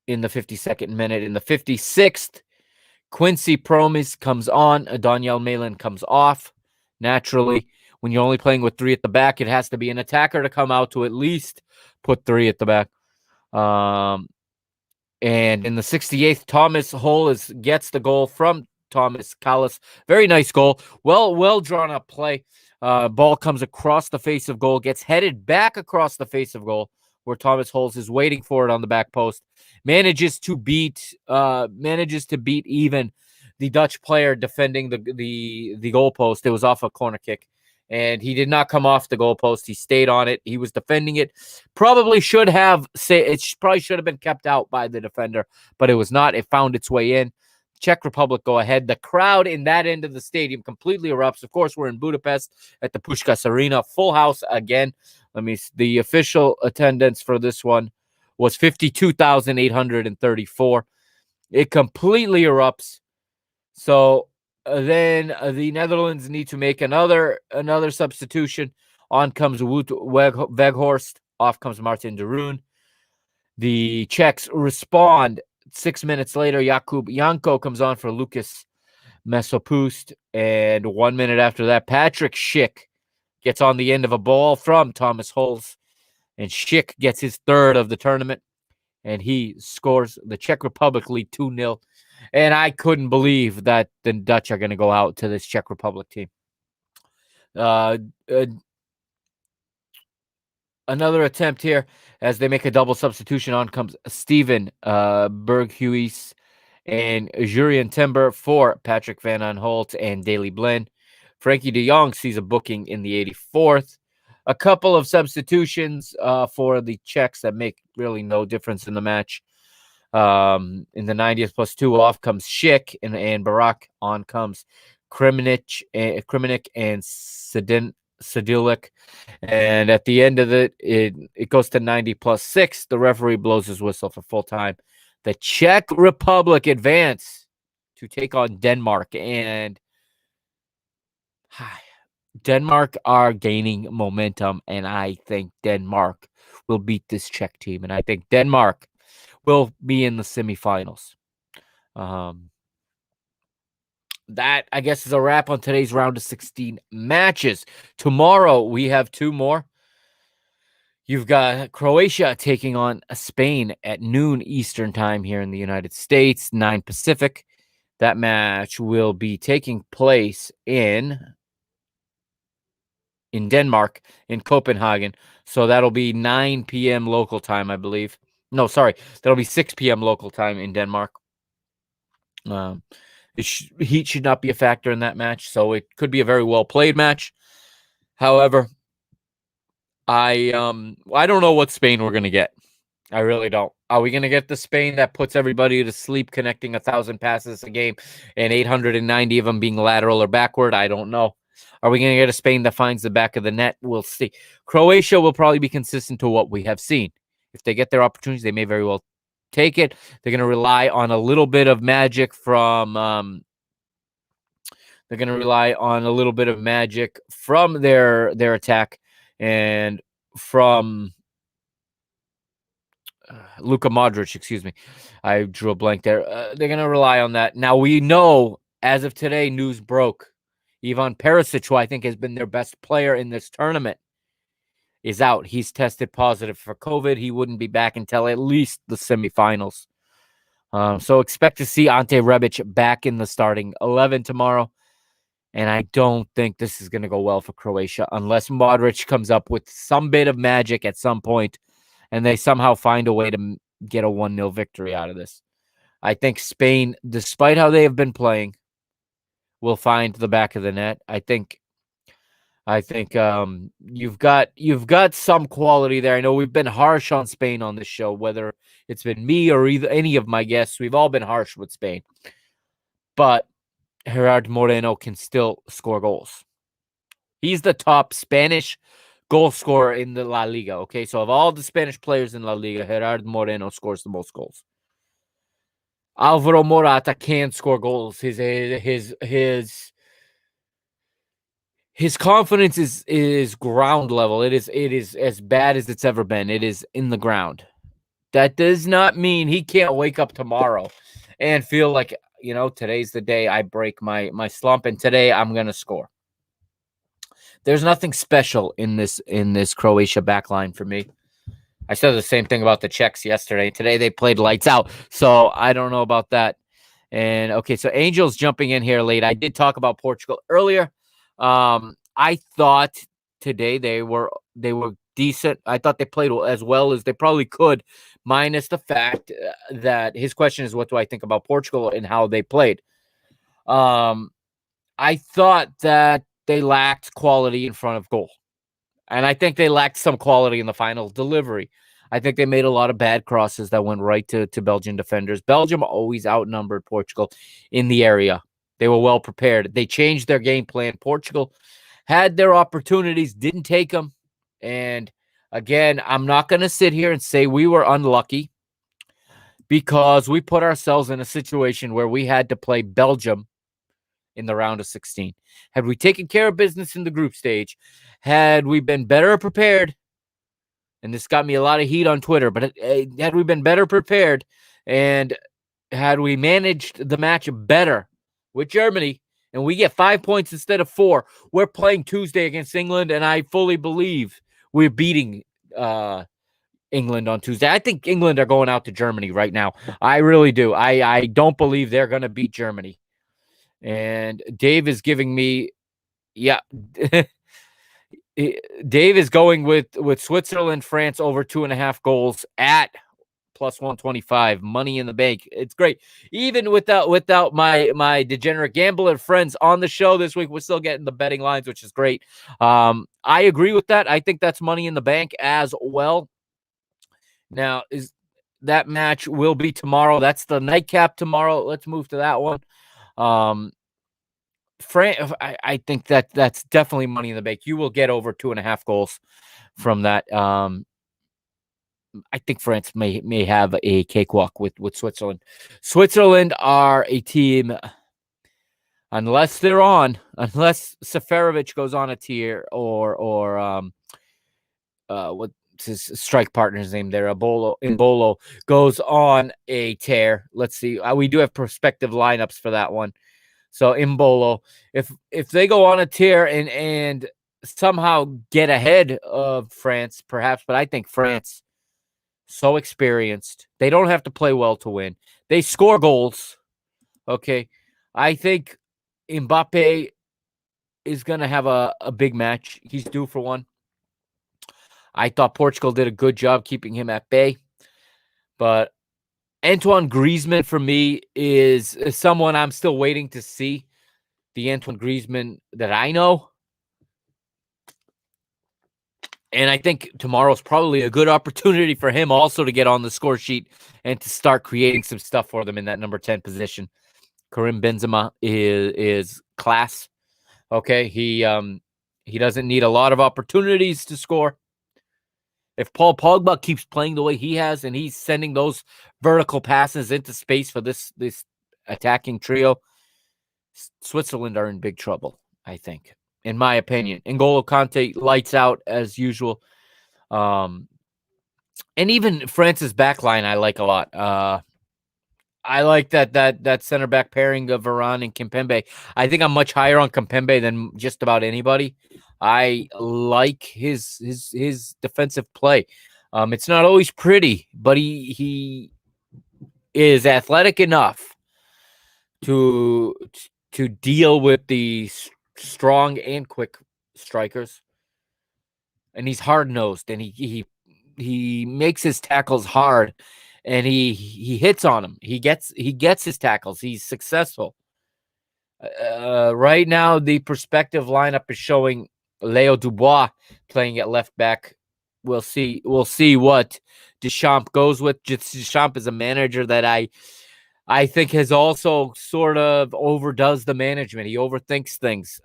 in the 52nd minute. In the 56th, Quincy Promes comes on. Daniel Malin comes off. Naturally, when you're only playing with three at the back, it has to be an attacker to come out to at least put three at the back. And in the 68th, Thomas Hull gets the goal from Thomas Callis. Very nice goal. Well drawn up play. Ball comes across the face of goal, gets headed back across the face of goal, where Thomas Hull is waiting for it on the back post. Manages to beat even the Dutch player defending the goal post. It was off a corner kick, and he did not come off the goal post. He stayed on it. He was defending it. Probably should have been kept out by the defender, but it was not. It found its way in. Czech Republic go ahead. The crowd in that end of the stadium completely erupts. Of course, we're in Budapest at the Puskás Arena. Full house again. The official attendance for this one was 52,834. It completely erupts. So then the Netherlands need to make another substitution. On comes Wout Weghorst. Off comes Martin de Roon. The Czechs respond. 6 minutes later, Jakub Janko comes on for Lucas Mesopust. And 1 minute after that, Patrick Schick gets on the end of a ball from Thomas Hulls. And Schick gets his third of the tournament. And he scores. The Czech Republic lead 2-0. And I couldn't believe that the Dutch are going to go out to this Czech Republic team. Another attempt here as they make a double substitution. On comes Steven Berghuis and Jurien Timber for Patrick Van Aanholt and Daley Blind. Frankie de Jong sees a booking in the 84th. A couple of substitutions for the Czechs that make really no difference in the match. In the 90th +2, off comes Schick and Barak. On comes Kremnic and Sedilik. And at the end of it goes to 90 +6. The referee blows his whistle for full time. The Czech Republic advance to take on Denmark. And Denmark are gaining momentum. And I think Denmark will beat this Czech team. And I think Denmark will be in the semifinals. That, I guess, is a wrap on today's round of 16 matches. Tomorrow, we have two more. You've got Croatia taking on Spain at noon Eastern time here in the United States, 9 Pacific. That match will be taking place in Denmark, in Copenhagen. So that'll be 9 p.m. local time, I believe. No, sorry. That'll be 6 p.m. local time in Denmark. Heat should not be a factor in that match, so it could be a very well-played match. However, I don't know what Spain we're going to get. I really don't. Are we going to get the Spain that puts everybody to sleep, connecting 1,000 passes a game and 890 of them being lateral or backward? I don't know. Are we going to get a Spain that finds the back of the net? We'll see. Croatia will probably be consistent to what we have seen. If they get their opportunities, they may very well take it. They're going to rely on a little bit of magic from their attack and from Luka Modric, excuse me. I drew a blank there. They're going to rely on that. Now, we know, as of today, news broke. Ivan Perisic, who I think has been their best player in this tournament, is out. He's tested positive for COVID. He wouldn't be back until at least the semifinals. So expect to see Ante Rebic back in the starting 11 tomorrow. And I don't think this is going to go well for Croatia unless Modric comes up with some bit of magic at some point and they somehow find a way to get a 1-0 victory out of this. I think Spain, despite how they have been playing, will find the back of the net. I think you've got some quality there. I know we've been harsh on Spain on this show, whether it's been me or any of my guests. We've all been harsh with Spain. But Gerard Moreno can still score goals. He's the top Spanish goal scorer in the La Liga. Okay, so of all the Spanish players in La Liga, Gerard Moreno scores the most goals. Alvaro Morata can score goals. His confidence is ground level. It is as bad as it's ever been. It is in the ground. That does not mean he can't wake up tomorrow and feel like, today's the day I break my slump, and today I'm gonna score. There's nothing special in this Croatia backline for me. I said the same thing about the Czechs yesterday. Today they played lights out, so I don't know about that. And okay, so Angels jumping in here late. I did talk about Portugal earlier. I thought today they were decent. I thought they played as well as they probably could, minus the fact that his question is, what do I think about Portugal and how they played? I thought that they lacked quality in front of goal. And I think they lacked some quality in the final delivery. I think they made a lot of bad crosses that went right to Belgian defenders. Belgium always outnumbered Portugal in the area. They were well prepared. They changed their game plan. Portugal had their opportunities, didn't take them. And again, I'm not going to sit here and say we were unlucky, because we put ourselves in a situation where we had to play Belgium in the round of 16. Had we taken care of business in the group stage, had we been better prepared, and this got me a lot of heat on Twitter, but had we been better prepared and had we managed the match better with Germany, and we get 5 points instead of 4, we're playing Tuesday against England, and I fully believe we're beating England on Tuesday. I think England are going out to Germany right now. I really do. I don't believe they're going to beat Germany. And Dave is giving me, yeah, Dave is going with Switzerland, France over 2.5 goals at plus 125. Money in the bank. It's great. Even without my degenerate gambler friends on the show this week, we're still getting the betting lines, which is great. I agree with that. I think that's money in the bank as well. Now, that match will be tomorrow. That's the nightcap tomorrow. Let's move to that one. I think that's definitely money in the bank. You will get over 2.5 goals from that. I think France may have a cakewalk with Switzerland. Switzerland are a team, unless Seferovic goes on a tear, or what's his strike partner's name there, Imbolo goes on a tear. Let's see. We do have prospective lineups for that one. So Imbolo, if they go on a tear and somehow get ahead of France, perhaps, but I think France, so experienced. They don't have to play well to win. They score goals. Okay. I think Mbappe is going to have a big match. He's due for one. I thought Portugal did a good job keeping him at bay. But Antoine Griezmann, for me, is someone I'm still waiting to see. The Antoine Griezmann that I know. And I think tomorrow's probably a good opportunity for him also to get on the score sheet and to start creating some stuff for them in that number 10 position. Karim Benzema is class. Okay, he doesn't need a lot of opportunities to score. If Paul Pogba keeps playing the way he has, and he's sending those vertical passes into space for this attacking trio, Switzerland are in big trouble, I think, in my opinion. N'Golo Kante lights out as usual. And even France's back line I like a lot. I like that center back pairing of Varane and Kimpembe. I think I'm much higher on Kimpembe than just about anybody. I like his defensive play. It's not always pretty, but he is athletic enough to deal with the strong and quick strikers. And he's hard-nosed, and he makes his tackles hard, and he hits on them. He gets his tackles. He's successful. Right now, the prospective lineup is showing Leo Dubois playing at left back. We'll see what Deschamps goes with. Deschamps is a manager that I think has also sort of overdoes the management. He overthinks things.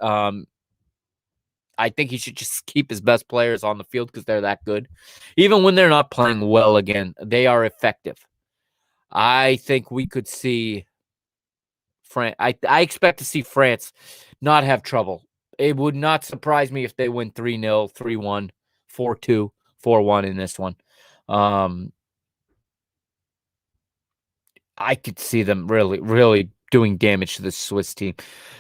I think he should just keep his best players on the field because they're that good. Even when they're not playing well again, they are effective. I think we could see France. I expect to see France not have trouble. It would not surprise me if they win 3-0, 3-1, 4-2, 4-1 in this one. I could see them really, really doing damage to the Swiss team.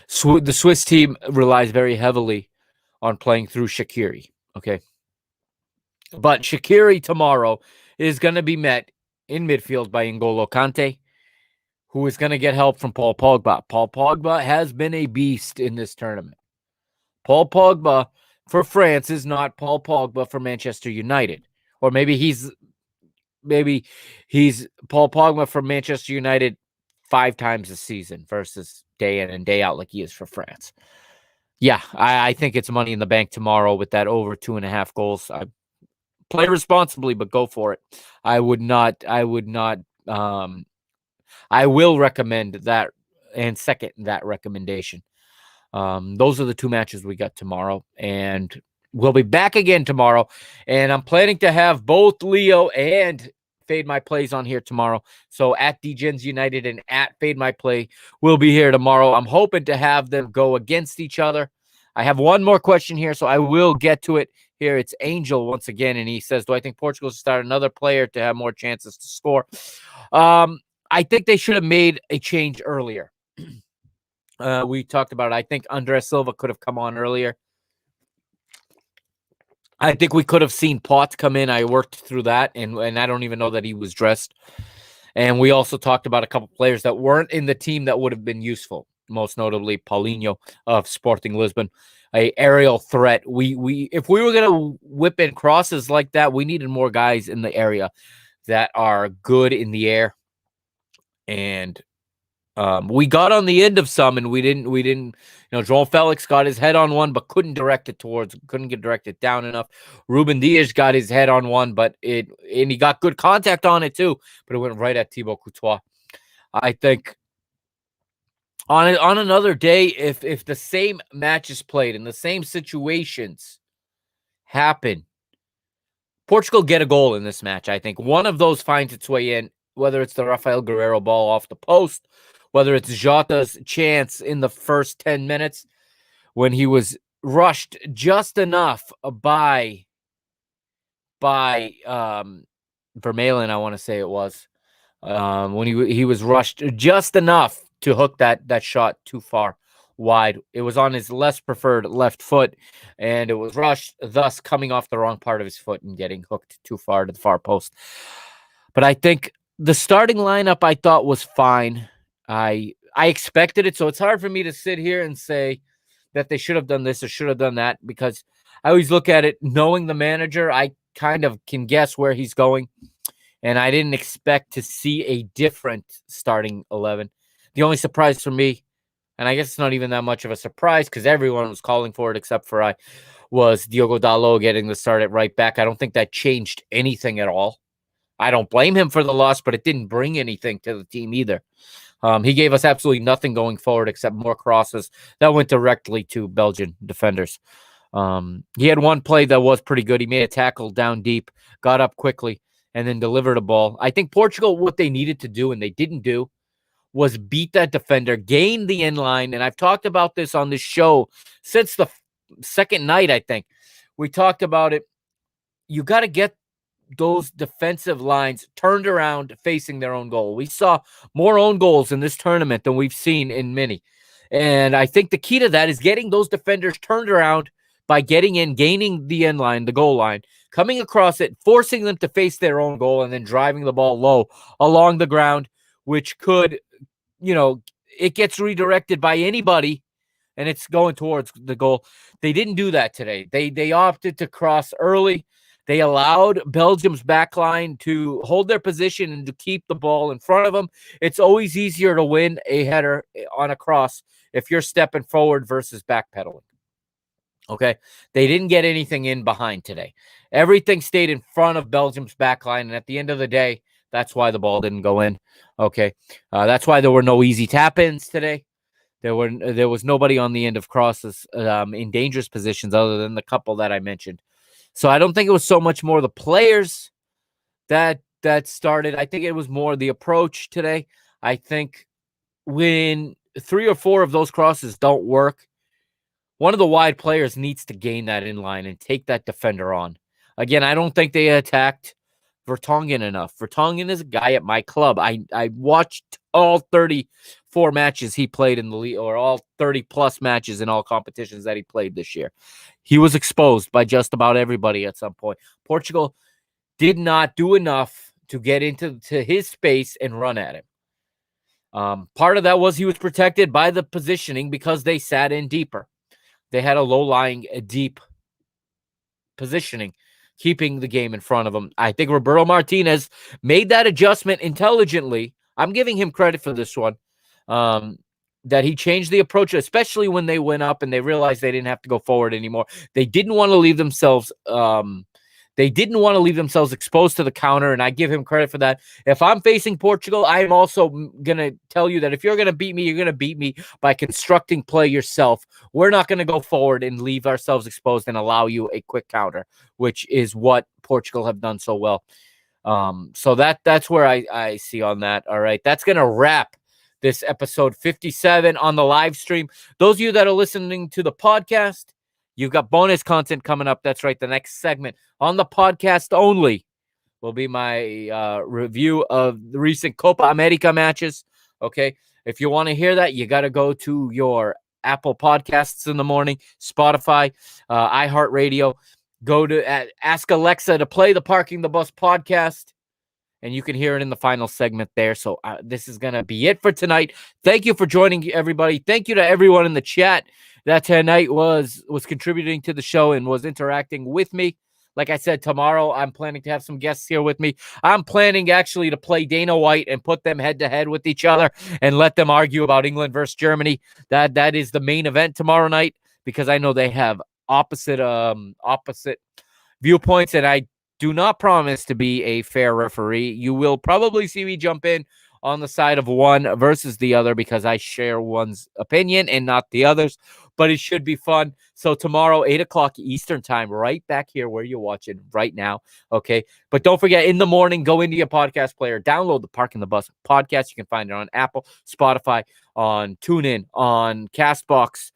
The Swiss team relies very heavily on playing through Shaqiri, okay? But Shaqiri tomorrow is going to be met in midfield by N'Golo Kante, who is going to get help from Paul Pogba. Paul Pogba has been a beast in this tournament. Paul Pogba for France is not Paul Pogba for Manchester United. Or maybe he's Paul Pogba for Manchester United 5 times a season versus day in and day out like he is for France. Yeah, I think it's money in the bank tomorrow with that over 2.5 goals. I play responsibly, but go for it. I will recommend that and second that recommendation. Those are the 2 matches we got tomorrow, and we'll be back again tomorrow. And I'm planning to have both Leo and Fade My Plays on here tomorrow. So at DGens United and at Fade My Play will be here tomorrow. I'm hoping to have them go against each other. I have one more question here, so I will get to it here. It's Angel once again, and he says, do I think Portugal should start another player to have more chances to score? I think they should have made a change earlier. We talked about it. I think Andres Silva could have come on earlier. I think we could have seen Potts come in. I worked through that, and I don't even know that he was dressed. And we also talked about a couple players that weren't in the team that would have been useful, most notably Paulinho of Sporting Lisbon, a aerial threat. If we were going to whip in crosses like that, we needed more guys in the area that are good in the air. And we got on the end of some, and we didn't, Joel Felix got his head on one, but couldn't get directed down enough. Ruben Dias got his head on one, and he got good contact on it too, but it went right at Thibaut Courtois. I think on another day, if the same matches played and the same situations happen, Portugal get a goal in this match. I think one of those finds its way in, whether it's the Rafael Guerreiro ball off the post, whether it's Jota's chance in the first 10 minutes when he was rushed just enough by Vermaelen, I want to say it was, when he was rushed just enough to hook that shot too far wide. It was on his less preferred left foot, and it was rushed, thus coming off the wrong part of his foot and getting hooked too far to the far post. But I think the starting lineup I thought was fine. I expected it, so it's hard for me to sit here and say that they should have done this or should have done that, because I always look at it, knowing the manager, I kind of can guess where he's going, and I didn't expect to see a different starting 11. The only surprise for me, and I guess it's not even that much of a surprise because everyone was calling for it except for I, was Diogo Dalot getting the start at right back. I don't think that changed anything at all. I don't blame him for the loss, but it didn't bring anything to the team either. He gave us absolutely nothing going forward except more crosses that went directly to Belgian defenders. He had one play that was pretty good. He made a tackle down deep, got up quickly, and then delivered a ball. I think Portugal, what they needed to do, and they didn't do, was beat that defender, gain the inline. And I've talked about this on this show since the second night, I think. We talked about it. You got to get those defensive lines turned around facing their own goal. We saw more own goals in this tournament than we've seen in many. And I think the key to that is getting those defenders turned around by getting in, gaining the end line, the goal line, coming across it, forcing them to face their own goal, and then driving the ball low along the ground, which could, it gets redirected by anybody and it's going towards the goal. They didn't do that today. They opted to cross early. They allowed Belgium's backline to hold their position and to keep the ball in front of them. It's always easier to win a header on a cross if you're stepping forward versus backpedaling. Okay? They didn't get anything in behind today. Everything stayed in front of Belgium's backline, and at the end of the day, that's why the ball didn't go in. Okay? That's why there were no easy tap-ins today. There was nobody on the end of crosses in dangerous positions other than the couple that I mentioned. So I don't think it was so much more the players that started. I think it was more the approach today. I think when 3 or 4 of those crosses don't work, one of the wide players needs to gain that in line and take that defender on. Again, I don't think they attacked Vertonghen enough. Vertonghen is a guy at my club. I watched all 34 matches he played in the league, or all 30 plus matches in all competitions that he played this year. He was exposed by just about everybody at some point. Portugal did not do enough to get into his space and run at him. Part of that was he was protected by the positioning because they sat in deeper. They had a low-lying, deep positioning, keeping the game in front of him. I think Roberto Martinez made that adjustment intelligently. I'm giving him credit for this one, that he changed the approach, especially when they went up and they realized they didn't have to go forward anymore. They didn't want to leave themselves exposed to the counter, and I give him credit for that. If I'm facing Portugal, I'm also going to tell you that if you're going to beat me, you're going to beat me by constructing play yourself. We're not going to go forward and leave ourselves exposed and allow you a quick counter, which is what Portugal have done so well. So that's where I see on that. All right, that's going to wrap this episode 57 on the live stream. Those of you that are listening to the podcast, you've got bonus content coming up. That's right. The next segment on the podcast only will be my review of the recent Copa America matches. Okay. If you want to hear that, you got to go to your Apple Podcasts in the morning, Spotify, iHeartRadio. Go to ask Alexa to play the Parking the Bus podcast, and you can hear it in the final segment there. So this is going to be it for tonight. Thank you for joining, everybody. Thank you to everyone in the chat that tonight was contributing to the show and was interacting with me. Like I said, tomorrow I'm planning to have some guests here with me. I'm planning actually to play Dana White and put them head-to-head with each other and let them argue about England versus Germany. That is the main event tomorrow night, because I know they have opposite viewpoints, and I do not promise to be a fair referee. You will probably see me jump in on the side of one versus the other because I share one's opinion and not the other's, but it should be fun. So tomorrow, 8 o'clock Eastern time, right back here where you're watching right now, okay? But don't forget, in the morning, go into your podcast player, download the Parking the Bus podcast. You can find it on Apple, Spotify, on TuneIn, on CastBox,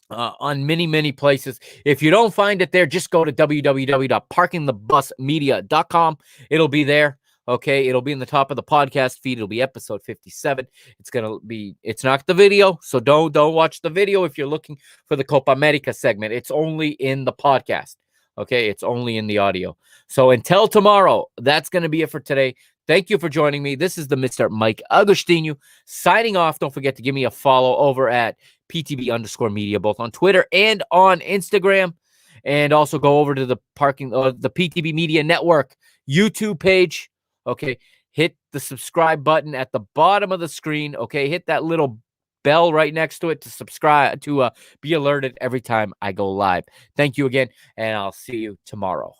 on many, many places. If you don't find it there, just go to www.parkingthebusmedia.com. It'll be there. Okay, it'll be in the top of the podcast feed. It'll be episode 57. It's not the video, so don't watch the video if you're looking for the Copa America segment. It's only in the podcast. Okay, it's only in the audio. So until tomorrow, that's going to be it for today. Thank you for joining me. This is the Mr. Mike Agostino signing off. Don't forget to give me a follow over at PTB_media, both on Twitter and on Instagram. And also go over to the PTB Media Network YouTube page. Okay, hit the subscribe button at the bottom of the screen. Okay, hit that little bell right next to it to subscribe, to be alerted every time I go live. Thank you again, and I'll see you tomorrow.